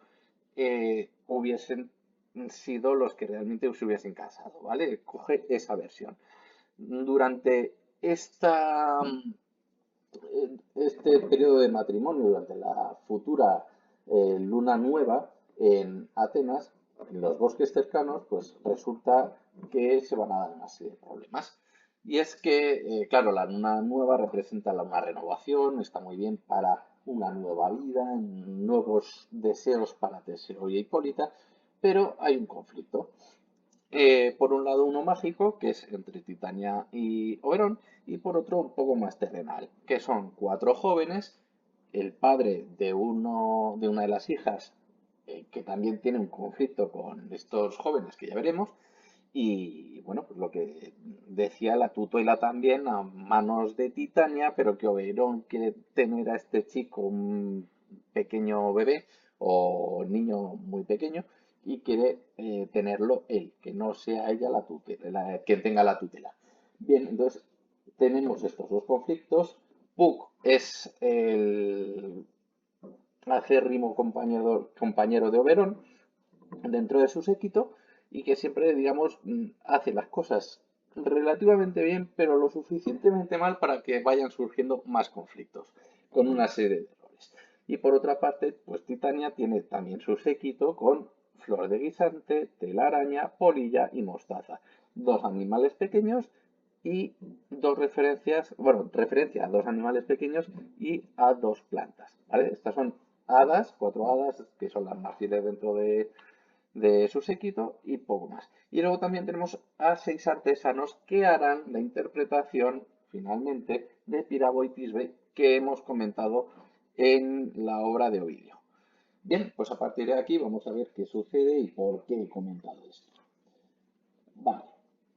hubiesen sido los que realmente se hubiesen casado, ¿vale? Coge esa versión. Durante esta este periodo de matrimonio durante la futura luna nueva en Atenas, en los bosques cercanos, pues resulta que se van a dar una serie de problemas. Y es que, claro, la luna nueva representa una renovación, está muy bien para una nueva vida, nuevos deseos para Teseo y Hipólita, pero hay un conflicto. Por un lado uno mágico, que es entre Titania y Oberón, y por otro un poco más terrenal, que son cuatro jóvenes, el padre de una de las hijas, que también tiene un conflicto con estos jóvenes que ya veremos, y bueno, pues lo que decía la tutela también a manos de Titania, pero que Oberón quiere tener a este chico un pequeño bebé o niño muy pequeño y quiere tenerlo él, que no sea ella la tutela, quien tenga la tutela. Bien, entonces tenemos estos dos conflictos. Puck es el acérrimo compañero de Oberón dentro de su séquito y que siempre, digamos, hace las cosas relativamente bien, pero lo suficientemente mal para que vayan surgiendo más conflictos, con una serie de errores. Y por otra parte, pues Titania tiene también su séquito con flor de guisante, telaraña, polilla y mostaza. Dos animales pequeños y dos referencias, bueno, referencia a dos animales pequeños y a dos plantas, ¿vale? Estas son hadas, cuatro hadas, que son las más fieles dentro de su séquito y poco más. Y luego también tenemos a seis artesanos que harán la interpretación, finalmente, de Pirabo y Tisbe que hemos comentado en la obra de Ovidio. Bien, pues a partir de aquí vamos a ver qué sucede y por qué he comentado esto. Vale,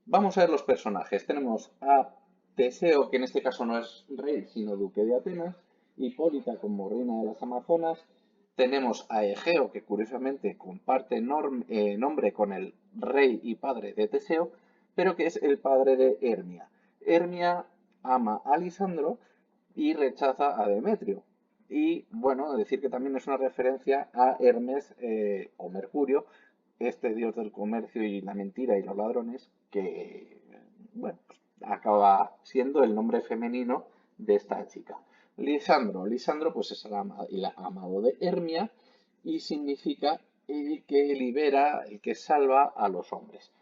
vamos a ver los personajes. Tenemos a Teseo, que en este caso no es rey, sino duque de Atenas, Hipólita como reina de las Amazonas. Tenemos a Egeo, que curiosamente comparte nombre con el rey y padre de Teseo, pero que es el padre de Hermia. Hermia ama a Lisandro y rechaza a Demetrio. Y bueno, decir que también es una referencia a Hermes o Mercurio, este dios del comercio y la mentira y los ladrones, que bueno, pues, acaba siendo el nombre femenino de esta chica. Lisandro pues es el amado de Hermia y significa el que libera, el que salva a los hombres.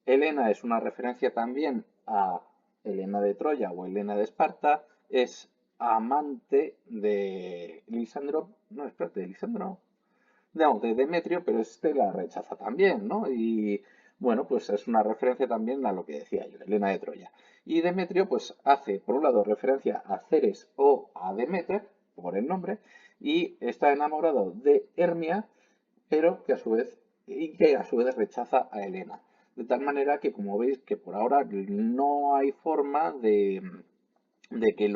Helena es una referencia también a Helena de Troya o Helena de Esparta, es amante de Lisandro, no, espérate, de Lisandro, no, de Demetrio, pero este la rechaza también, ¿no? Y bueno, pues es una referencia también a lo que decía yo, Helena de Troya. Y Demetrio, pues hace, por un lado, referencia a Ceres o a Demeter, por el nombre, y está enamorado de Hermia, pero que a su vez, y que a su vez rechaza a Helena. De tal manera que, como veis, que por ahora no hay forma de que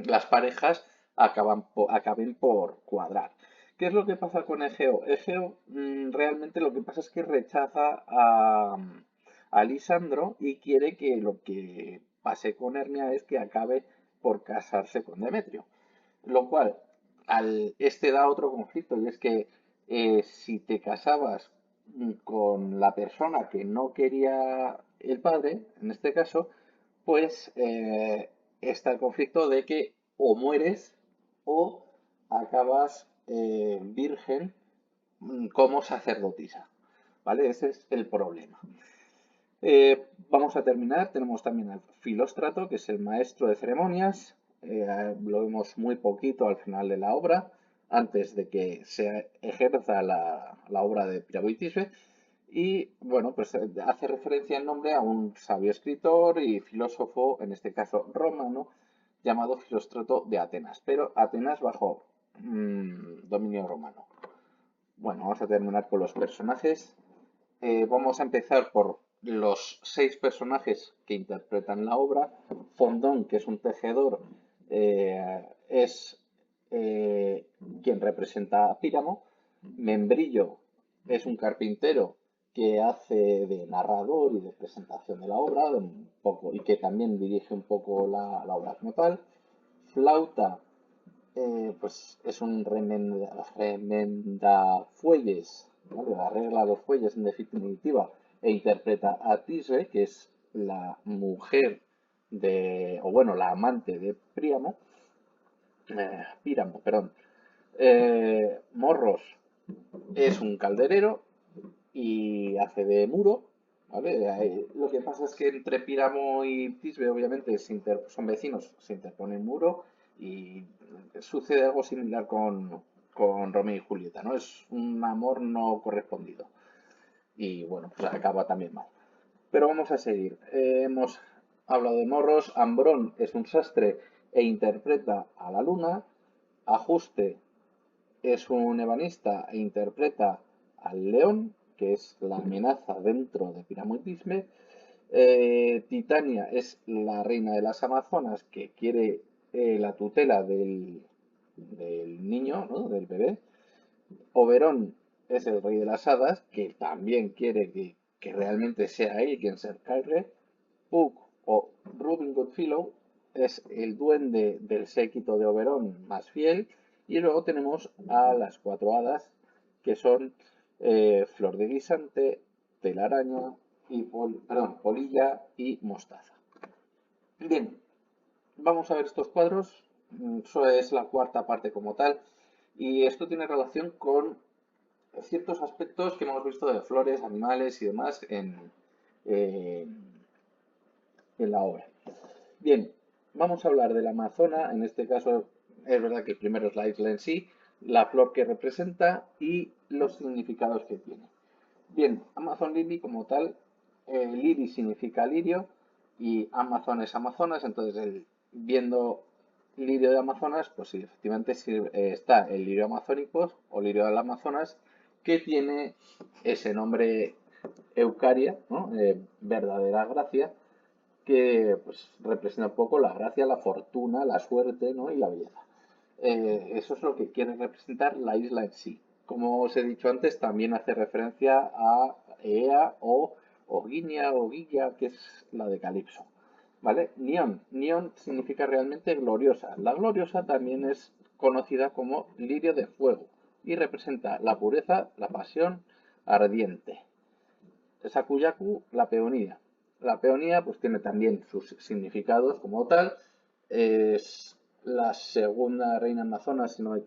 las parejas acaben por cuadrar. ¿Qué es lo que pasa con Egeo? Egeo realmente lo que pasa es que rechaza a Lisandro y quiere que lo que pase con Hermia es que acabe por casarse con Demetrio. Lo cual, este da otro conflicto y es que si te casabas con la persona que no quería el padre, en este caso, pues está el conflicto de que o mueres o acabas virgen como sacerdotisa, ¿vale? Ese es el problema. Vamos a terminar. Tenemos también al Filóstrato, que es el maestro de ceremonias. Lo vemos muy poquito al final de la obra, antes de que se ejerza la obra de Piragüe y Tisbe. Y bueno, pues hace referencia en nombre a un sabio escritor y filósofo, en este caso romano, llamado Filóstrato de Atenas, pero Atenas bajo dominio romano. Bueno, vamos a terminar con los personajes. Vamos a empezar por los 6 personajes que interpretan la obra. Fondón, que es un tejedor, es quien representa a Píramo. Membrillo es un carpintero que hace de narrador y de presentación de la obra, y que también dirige un poco la obra como tal. Flauta, pues es un remendafuelles, ¿vale? Arregla los fuelles en definitiva e interpreta a Tisbe, que es la mujer o bueno, la amante de Píramo, perdón. Morros es un calderero y hace de muro, ¿vale? Lo que pasa es que entre Píramo y Tisbe, obviamente, son vecinos, se interpone un muro y sucede algo similar con Romeo y Julieta, ¿no? Es un amor no correspondido y bueno, pues acaba también mal. Pero vamos a seguir. Hemos hablado de morros. Ambrón es un sastre e interpreta a la luna. Ajuste es un ebanista e interpreta al león, que es la amenaza dentro de Píramo y Tisbe. Titania es la reina de las Amazonas que quiere la tutela del niño, ¿no? Del bebé. Oberón es el rey de las hadas, que también quiere que realmente sea él quien se encargue. Puck o Robin Goodfellow es el duende del séquito de Oberón más fiel. Y luego tenemos a las 4 hadas, que son Flor de Guisante, Telaraña, Polilla y Mostaza. Bien, vamos a ver estos cuadros. Eso es la cuarta parte como tal. Y esto tiene relación con ciertos aspectos que hemos visto de flores, animales y demás eh, en la obra. Bien, vamos a hablar de la amazona. En este caso es verdad que primero es la isla en sí, la flor que representa y los significados que tiene. Bien, Amazon Lily como tal, Lily significa lirio y Amazon es Amazonas, entonces viendo lirio de Amazonas, pues sí, efectivamente está el lirio amazónico o lirio del Amazonas, que tiene ese nombre Eucaria, ¿no? Verdadera gracia, que pues representa un poco la gracia, la fortuna, la suerte, ¿no? Y la belleza. Eso es lo que quiere representar la isla en sí. Como os he dicho antes, también hace referencia a Ea o Guiña o Guilla, que es la de Calipso. ¿Vale? Nión. Nión significa realmente gloriosa. La gloriosa también es conocida como lirio de fuego y representa la pureza, la pasión ardiente. Sakuyaku, la peonía. La peonía pues tiene también sus significados como tal. Es la segunda reina amazona, si no me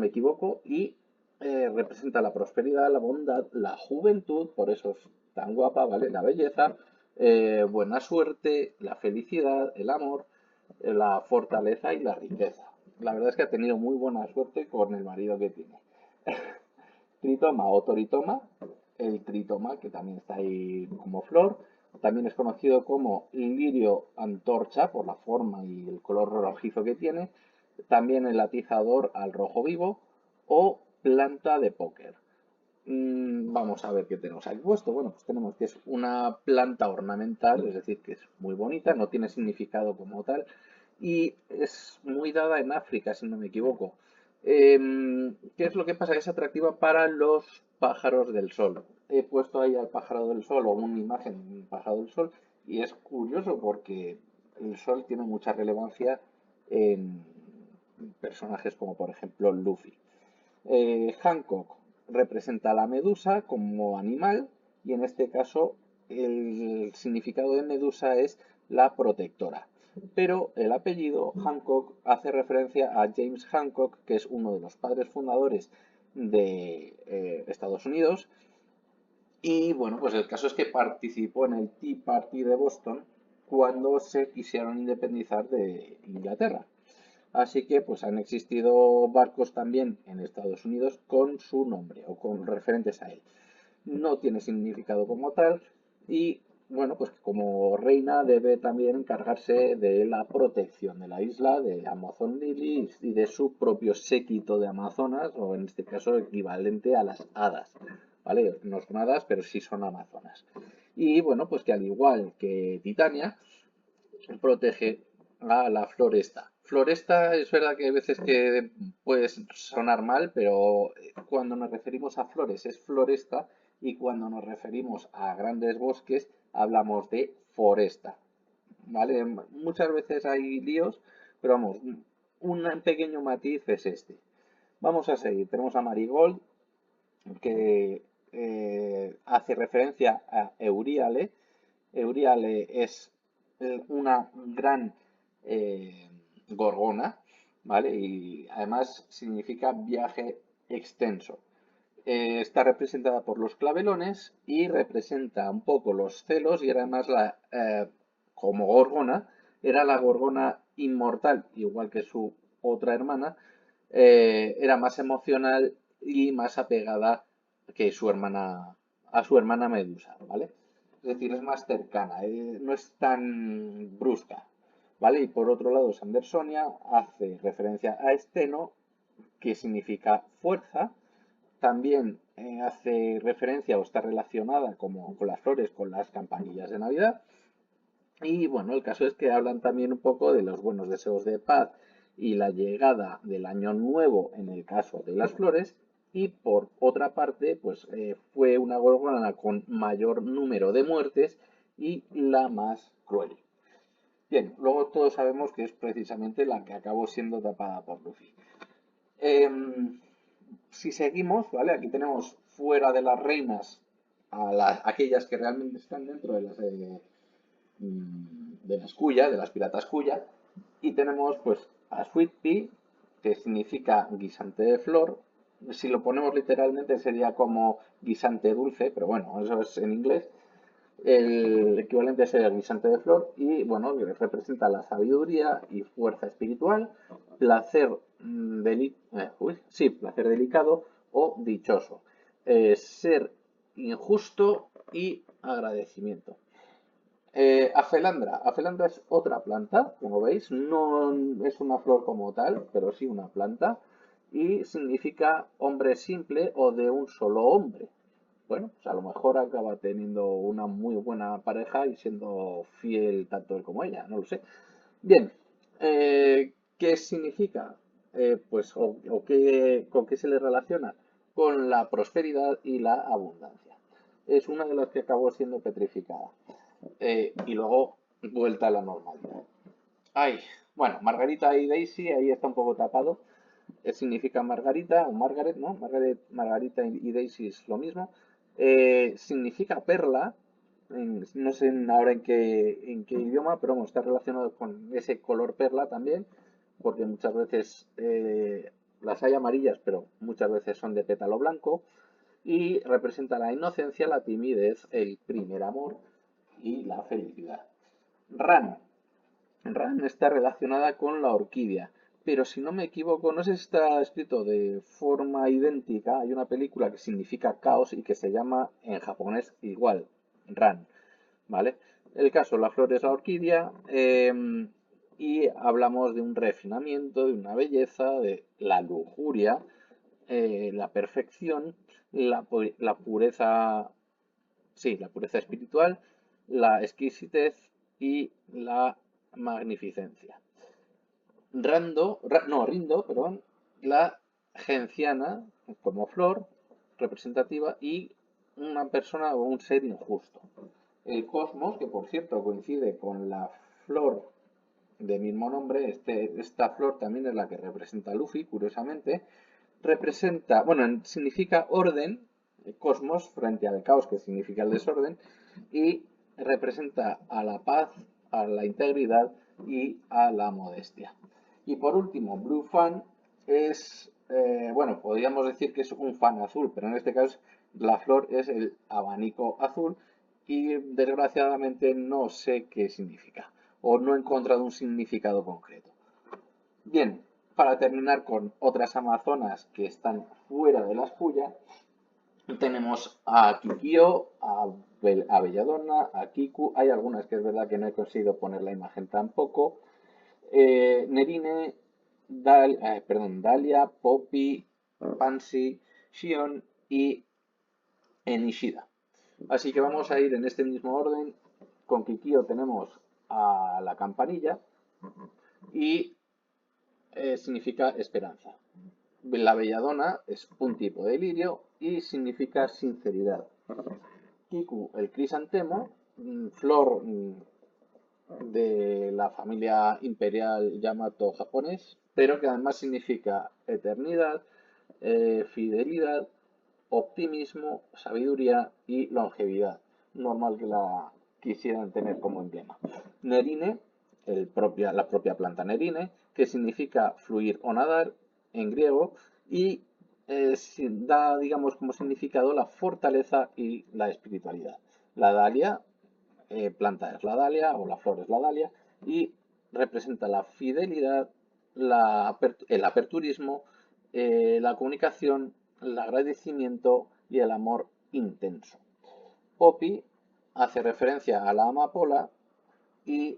equivoco, y representa la prosperidad, la bondad, la juventud, por eso es tan guapa, ¿vale? La belleza, buena suerte, la felicidad, el amor, la fortaleza y la riqueza. La verdad es que ha tenido muy buena suerte con el marido que tiene. Tritoma o toritoma, el tritoma que también está ahí como flor, también es conocido como lirio antorcha por la forma y el color rojizo que tiene, también el atizador al rojo vivo o planta de póker. Vamos a ver qué tenemos aquí puesto. Bueno, pues tenemos que es una planta ornamental, es decir, que es muy bonita, no tiene significado como tal y es muy dada en África, si no me equivoco. ¿Qué es lo que pasa? Que es atractiva para los pájaros del sol. He puesto ahí al pájaro del sol o una imagen de un pájaro del sol y es curioso porque el sol tiene mucha relevancia en personajes como por ejemplo Luffy. Hancock representa a la medusa como animal y en este caso el significado de medusa es la protectora. pero el apellido Hancock hace referencia a James Hancock, que es uno de los padres fundadores de Estados Unidos. Y bueno, pues el caso es que participó en el Tea Party de Boston cuando se quisieron independizar de Inglaterra. Así que pues han existido barcos también en Estados Unidos con su nombre o con referentes a él. No tiene significado como tal y bueno, pues como reina debe también encargarse de la protección de la isla, de Amazon Lily y de su propio séquito de amazonas, o en este caso equivalente a las hadas, ¿vale? No son hadas, pero sí son amazonas. Y bueno, pues que al igual que Titania, protege a la floresta. Floresta es verdad que hay veces que puede sonar mal, pero cuando nos referimos a flores es floresta y cuando nos referimos a grandes bosques hablamos de foresta. ¿Vale? Muchas veces hay líos, pero vamos, un pequeño matiz es este. Vamos a seguir. Tenemos a Marigold, que hace referencia a Euríale. Euríale es una gran gorgona, ¿vale? Y además significa viaje extenso. Está representada por los clavelones y representa un poco los celos y además como gorgona, era la gorgona inmortal, igual que su otra hermana, era más emocional y más apegada que a su hermana Medusa, ¿vale? Es decir, es más cercana, no es tan brusca, ¿vale? Y por otro lado, Sandersonia hace referencia a Esteno, que significa fuerza. También hace referencia o está relacionada como con las flores, con las campanillas de Navidad. Y bueno, el caso es que hablan también un poco de los buenos deseos de paz y la llegada del año nuevo en el caso de las flores. Y por otra parte, pues fue una gorgona con mayor número de muertes y la más cruel. Bien, luego todos sabemos que es precisamente la que acabó siendo tapada por Luffy. Em, si seguimos, ¿vale? Aquí tenemos fuera de las reinas a aquellas que realmente están dentro de las Kuya, de las piratas Kuya, y tenemos pues a Sweet Pea, que significa guisante de flor. Si lo ponemos literalmente sería como guisante dulce, pero bueno, eso es en inglés. El equivalente sería el guisante de flor y bueno, representa la sabiduría y fuerza espiritual, placer, placer delicado o dichoso, ser injusto y agradecimiento. Afelandra es otra planta, como veis, no es una flor como tal, pero sí una planta, y significa hombre simple o de un solo hombre. Bueno, pues a lo mejor acaba teniendo una muy buena pareja y siendo fiel tanto él como ella, no lo sé. Bien, ¿qué significa? Pues, ¿con qué se le relaciona? Con la prosperidad y la abundancia. Es una de las que acabó siendo petrificada. Y luego vuelta a la normalidad. Ay, bueno, Margarita y Daisy, ahí está un poco tapado. Significa Margarita o Margaret, ¿no? Margarita y Daisy es lo mismo. Significa perla, no sé ahora en qué idioma, pero vamos, está relacionado con ese color perla también, porque muchas veces las hay amarillas, pero muchas veces son de pétalo blanco, y representa la inocencia, la timidez, el primer amor y la felicidad. Ran. Ran está relacionada con la orquídea, pero si no me equivoco, no sé si está escrito de forma idéntica. Hay una película que significa caos y que se llama en japonés igual, Ran, ¿vale? El caso, la flor es la orquídea y hablamos de un refinamiento, de una belleza, de la lujuria, la perfección, la pureza, sí, la pureza espiritual, la exquisitez y la magnificencia. Rindo, perdón, la genciana como flor representativa y una persona o un ser injusto. El cosmos, que por cierto coincide con la flor de mismo nombre, esta flor también es la que representa a Luffy, curiosamente, representa, bueno, significa orden, cosmos frente al caos, que significa el desorden, y representa a la paz, a la integridad y a la modestia. Y por último, Blue Fan es, bueno, podríamos decir que es un fan azul, pero en este caso la flor es el abanico azul y desgraciadamente no sé qué significa o no he encontrado un significado concreto. Bien, para terminar con otras amazonas que están fuera de las Puyas, tenemos a Kikio, a Belladonna, a Kiku. Hay algunas que es verdad que no he conseguido poner la imagen tampoco. Nerine, Dahlia, Poppy, Pansy, Shion y Enishida. Así que vamos a ir en este mismo orden. Con Kikio tenemos a la campanilla y significa esperanza. La belladona es un tipo de lirio y significa sinceridad. Kiku, el crisantemo, flor de la familia imperial Yamato japonés, pero que además significa eternidad, fidelidad, optimismo, sabiduría y longevidad. Normal que la quisieran tener como emblema. Nerine, la propia planta nerine, que significa fluir o nadar en griego y da, digamos, como significado la fortaleza y la espiritualidad. La dalia, planta es la dalia o la flor es la dalia y representa la fidelidad, el aperturismo, la comunicación, el agradecimiento y el amor intenso. Poppy hace referencia a la amapola y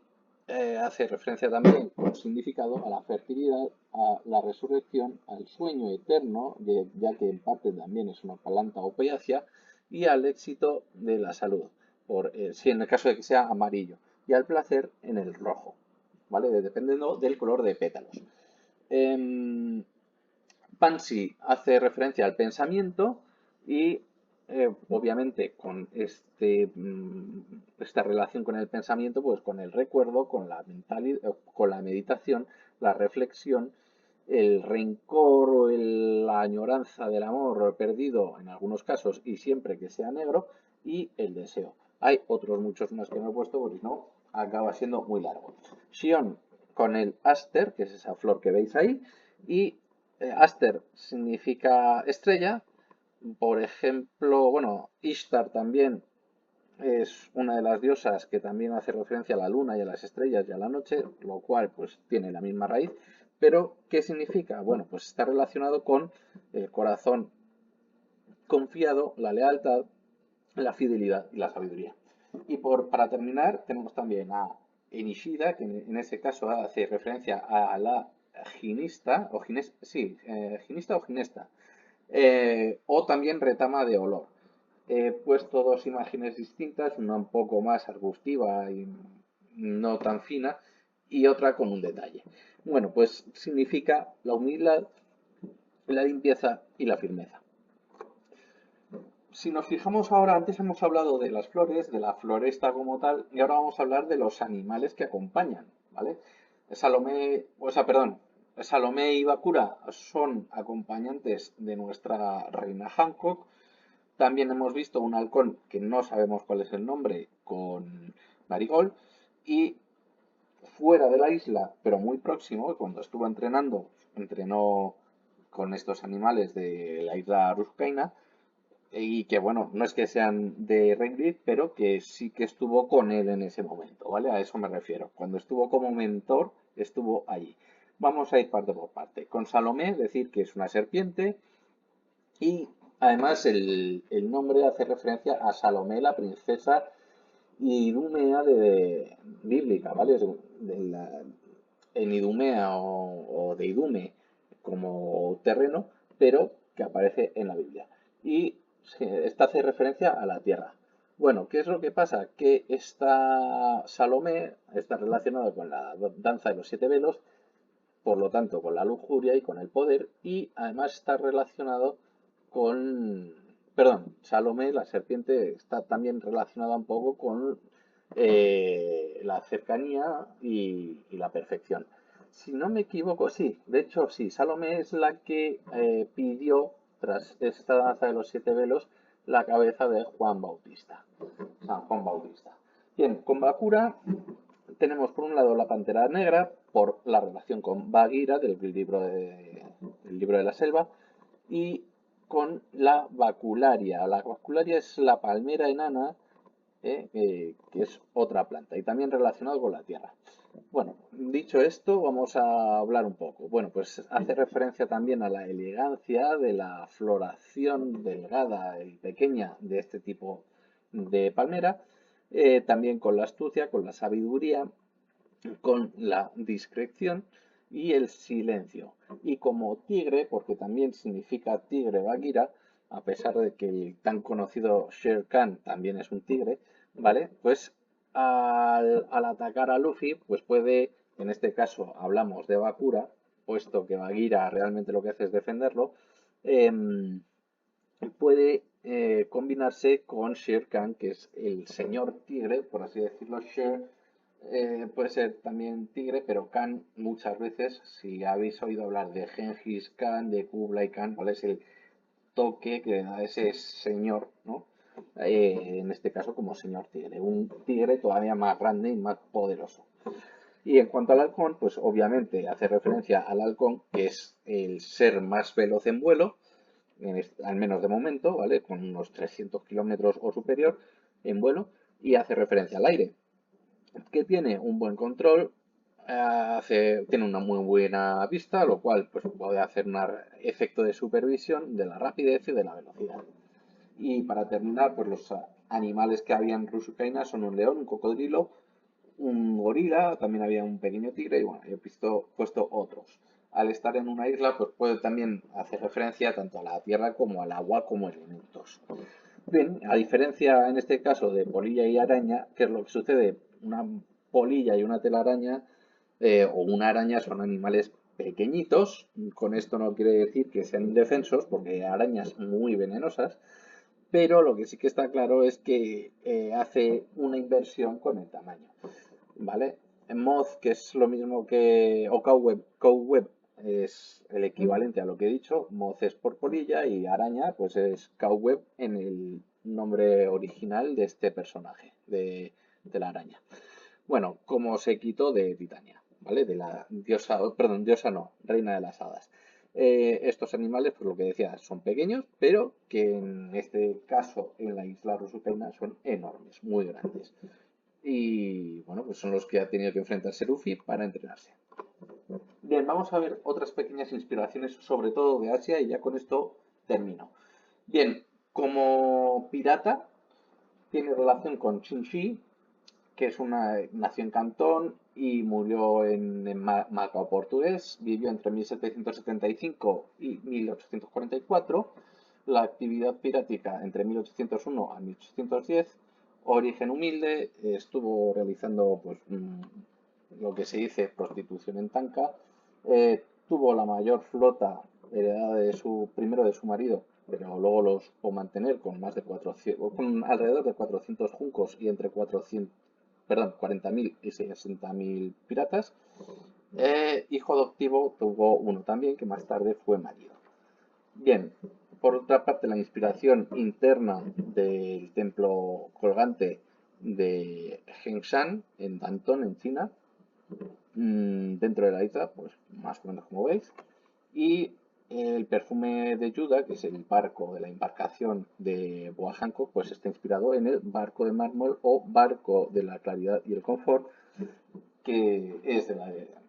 hace referencia también con significado a la fertilidad, a la resurrección, al sueño eterno, ya que en parte también es una planta opiácea, y al éxito de la salud, si en el caso de que sea amarillo, y al placer en el rojo, ¿vale? Dependiendo del color de pétalos. Pansy hace referencia al pensamiento y obviamente con esta relación con el pensamiento, pues con el recuerdo, con la con la meditación, la reflexión, el rencor o la añoranza del amor perdido en algunos casos y siempre que sea negro y el deseo. Hay otros muchos más que no he puesto porque si no acaba siendo muy largo. Shion con el aster, que es esa flor que veis ahí, y Aster significa estrella. Por ejemplo, bueno, Ishtar también es una de las diosas que también hace referencia a la luna y a las estrellas y a la noche, lo cual pues tiene la misma raíz. Pero, ¿qué significa? Bueno, pues está relacionado con el corazón confiado, la lealtad, la fidelidad y la sabiduría. Y para terminar, tenemos también a Enishida, que en ese caso hace referencia a la ginista, o ginista o ginesta, o también retama de olor. He puesto dos imágenes distintas, una un poco más arbustiva y no tan fina, y otra con un detalle. Bueno, pues significa la humildad, la limpieza y la firmeza. Si nos fijamos ahora, antes hemos hablado de las flores, de la floresta como tal, y ahora vamos a hablar de los animales que acompañan, ¿vale? Salomé y Bakura son acompañantes de nuestra reina Hancock. También hemos visto un halcón que no sabemos cuál es el nombre, con Marigold. Y fuera de la isla, pero muy próximo, cuando estuvo entrenó con estos animales de la isla Ruscaina, y que bueno, no es que sean de Renly, pero que sí que estuvo con él en ese momento, ¿vale? A eso me refiero. Cuando estuvo como mentor, estuvo allí. Vamos a ir parte por parte. Con Salomé, decir que es una serpiente y además el nombre hace referencia a Salomé, la princesa idumea bíblica, ¿vale? En Idumea o de Idume como terreno, pero que aparece en la Biblia. Y esta hace referencia a la tierra. Bueno, ¿qué es lo que pasa? Que esta Salomé está relacionada con la danza de los siete velos, por lo tanto con la lujuria y con el poder, y además está relacionado con, perdón, Salomé, la serpiente, está también relacionada un poco con la cercanía y la perfección. Si no me equivoco, sí, de hecho sí, Salomé es la que pidió, tras esta danza de los siete velos, la cabeza de Juan Bautista, San Juan Bautista. Bien, con Bakura tenemos por un lado la Pantera Negra, por la relación con Bagheera del libro de la selva, y con la Bacularia. La Bacularia es la palmera enana, que es otra planta, y también relacionado con la tierra. Bueno, dicho esto, vamos a hablar un poco. Bueno, pues hace referencia también a la elegancia de la floración delgada y pequeña de este tipo de palmera, también con la astucia, con la sabiduría, con la discreción y el silencio. Y como tigre, porque también significa tigre Bagheera, a pesar de que el tan conocido Shere Khan también es un tigre, ¿vale? Pues al atacar a Luffy, pues puede, en este caso hablamos de Bakura, puesto que Bagheera realmente lo que hace es defenderlo, puede combinarse con Shere Khan, que es el señor tigre, por así decirlo. Shere puede ser también tigre, pero Khan muchas veces, si habéis oído hablar de Genghis Khan, de Kublai Khan, ¿vale? Es el toque que le da ese señor, ¿no? En este caso como señor tigre, un tigre todavía más grande y más poderoso. Y en cuanto al halcón, pues obviamente hace referencia al halcón, que es el ser más veloz en vuelo, al menos de momento, ¿vale? Con unos 300 kilómetros o superior en vuelo, y hace referencia al aire, que tiene un buen control, tiene una muy buena vista, lo cual pues, puede hacer un efecto de supervisión de la rapidez y de la velocidad. Y para terminar, pues los animales que había en Rusukaina son un león, un cocodrilo, un gorila, también había un pequeño tigre y bueno, he puesto otros. Al estar en una isla, pues puede también hacer referencia tanto a la tierra como al agua como elementos. Bien, a diferencia en este caso de polilla y araña, ¿qué es lo que sucede? Una polilla y una telaraña o una araña son animales pequeñitos. Con esto no quiere decir que sean indefensos, porque hay arañas muy venenosas, pero lo que sí que está claro es que hace una inversión con el tamaño, ¿vale? Moth, que es lo mismo que, o cowweb es el equivalente a lo que he dicho. Moth es por polilla y araña, pues es cowweb en el nombre original de este personaje, de la araña. Bueno, como se quitó de Titania, ¿vale? De la diosa, perdón, diosa no, reina de las hadas. Estos animales, pues lo que decía, son pequeños, pero que en este caso en la isla Rusukaina son enormes, muy grandes. Y bueno, pues son los que ha tenido que enfrentarse Luffy para entrenarse. Bien, vamos a ver otras pequeñas inspiraciones, sobre todo de Asia, y ya con esto termino. Bien, como pirata, tiene relación con Chinchi, que es una, nació en Cantón y murió en Macao portugués, vivió entre 1775 y 1844, la actividad pirática entre 1801 a 1810, origen humilde, estuvo realizando pues, lo que se dice prostitución en Tanca, tuvo la mayor flota heredada primero de su marido, pero luego los pudo mantener con más de 400, con alrededor de 400 juncos y entre 400, perdón, 40.000 y 60.000 piratas. Hijo adoptivo tuvo uno también, que más tarde fue marido. Bien, por otra parte, la inspiración interna del templo colgante de Hengshan, en Danton, en China, dentro de la isla, pues más o menos como veis. Y el perfume de Yuda, que es el barco de la embarcación de Boa Hancock, pues está inspirado en el barco de mármol o barco de la claridad y el confort, que es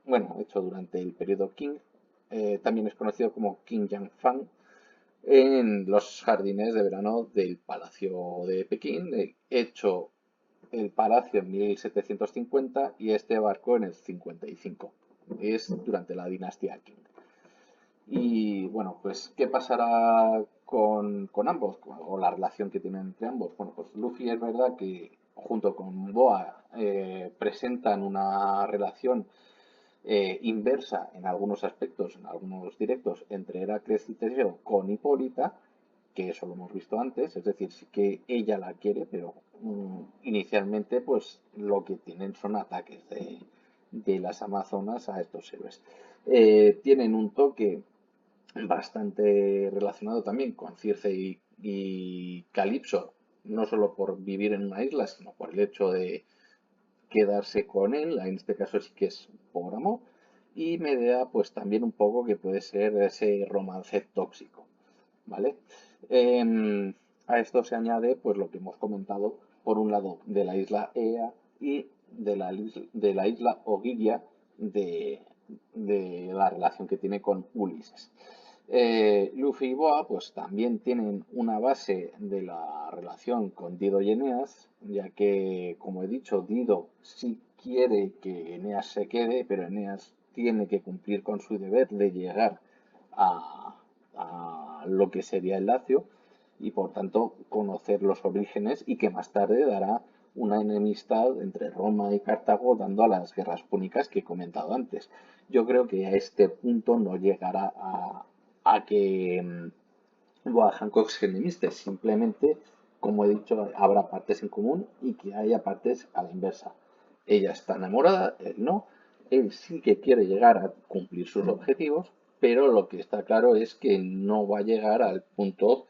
bueno, hecho durante el periodo Qing. También es conocido como Qing Yang Fang en los jardines de verano del Palacio de Pekín, hecho el palacio en 1750 y este barco en el 55. Es durante la dinastía Qing. Y bueno, pues, ¿qué pasará con ambos? O la relación que tienen entre ambos. Bueno, pues Luffy es verdad que junto con Boa presentan una relación inversa en algunos aspectos, en algunos directos, entre Heracles y Teseo con Hipólita, que eso lo hemos visto antes, es decir, sí que ella la quiere, pero inicialmente pues lo que tienen son ataques de las Amazonas a estos héroes. Tienen un toque bastante relacionado también con Circe y Calipso, no solo por vivir en una isla, sino por el hecho de quedarse con él, en este caso sí que es por amor, y Medea pues también un poco que puede ser ese romance tóxico, ¿vale? A esto se añade pues lo que hemos comentado por un lado de la isla Ea y de la isla Ogygia de la relación que tiene con Ulises. Luffy y Boa pues también tienen una base de la relación con Dido y Eneas, ya que, como he dicho, Dido sí quiere que Eneas se quede, pero Eneas tiene que cumplir con su deber de llegar a lo que sería el Lacio y por tanto conocer los orígenes y que más tarde dará una enemistad entre Roma y Cartago dando a las guerras púnicas que he comentado antes. Yo creo que a este punto no llegará a que Boa Hancock se enemiste, simplemente, como he dicho, habrá partes en común y que haya partes a la inversa. Ella está enamorada, él no, él sí que quiere llegar a cumplir sus objetivos, pero lo que está claro es que no va a llegar al punto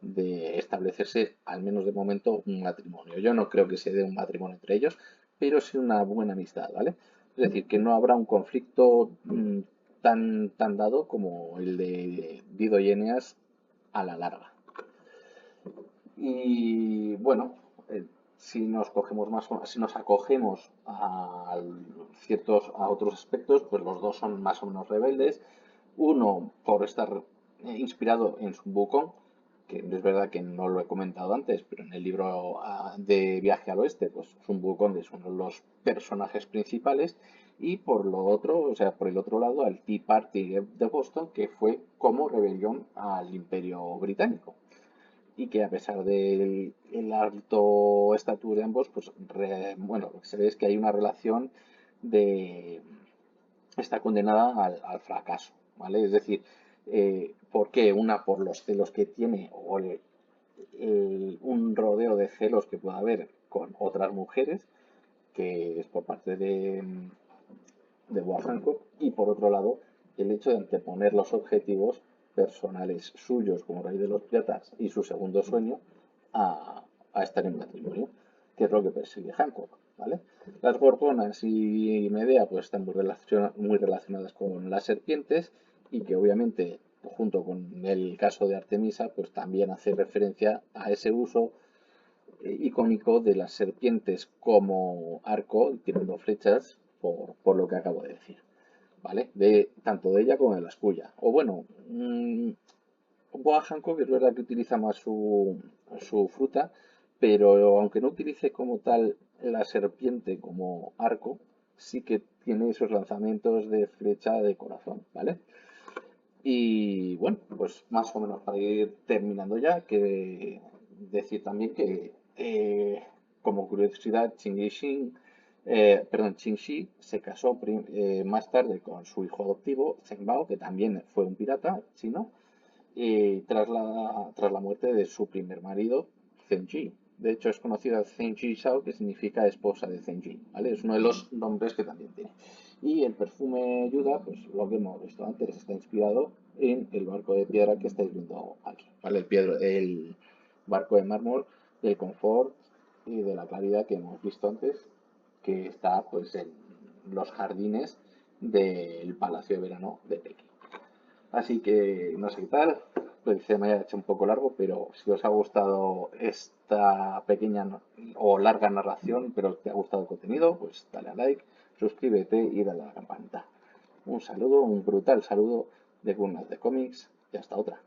de establecerse, al menos de momento, un matrimonio. Yo no creo que se dé un matrimonio entre ellos, pero sí una buena amistad, ¿vale? Es decir, que no habrá un conflicto tan dado como el de Dido y Eneas a la larga. Y bueno, si nos acogemos a otros aspectos, pues los dos son más o menos rebeldes. Uno por estar inspirado en Sun Wukong, que es verdad que no lo he comentado antes, pero en el libro de Viaje al Oeste, pues Sun Wukong es uno de los personajes principales. Y por lo otro, o sea, por el otro lado, al Tea Party de Boston, que fue como rebelión al Imperio Británico y que a pesar del alto estatus de ambos, pues bueno, lo que se ve es que hay una relación de está condenada al fracaso, ¿vale? Es decir, ¿por qué? Una por los celos que tiene o un rodeo de celos que pueda haber con otras mujeres, que es por parte de Boa Hancock, y por otro lado, el hecho de anteponer los objetivos personales suyos como rey de los piratas y su segundo sueño a estar en matrimonio, que es lo que persigue Hancock, ¿vale? Las gorgonas y Medea pues están muy relacionadas con las serpientes y que obviamente junto con el caso de Artemisa pues también hace referencia a ese uso icónico de las serpientes como arco tirando flechas por lo que acabo de decir, ¿vale? Tanto de ella como de la suya. O bueno, Boa Hancock es verdad que utiliza más su fruta, pero aunque no utilice como tal la serpiente como arco, sí que tiene esos lanzamientos de flecha de corazón, ¿vale? Y bueno, pues más o menos para ir terminando ya, que decir también que como curiosidad, Qin Shi se casó más tarde con su hijo adoptivo, Zheng Bao, que también fue un pirata chino, tras la muerte de su primer marido, Zheng Ji. De hecho, es conocida Zheng Ji Shao, que significa esposa de Zheng Ji, ¿vale? Es uno de los nombres que también tiene. Y el perfume Yuda, pues lo que hemos visto antes, está inspirado en el barco de piedra que estáis viendo aquí, ¿vale? El barco de mármol del confort y de la claridad que hemos visto antes, que está pues en los jardines del Palacio de Verano de Pekín. Así que no sé qué tal, pues se me haya hecho un poco largo, pero si os ha gustado esta pequeña o larga narración, pero te ha gustado el contenido, pues dale a like, suscríbete y dale a la campanita. Un saludo, un brutal saludo de Gunnar de Comics y hasta otra.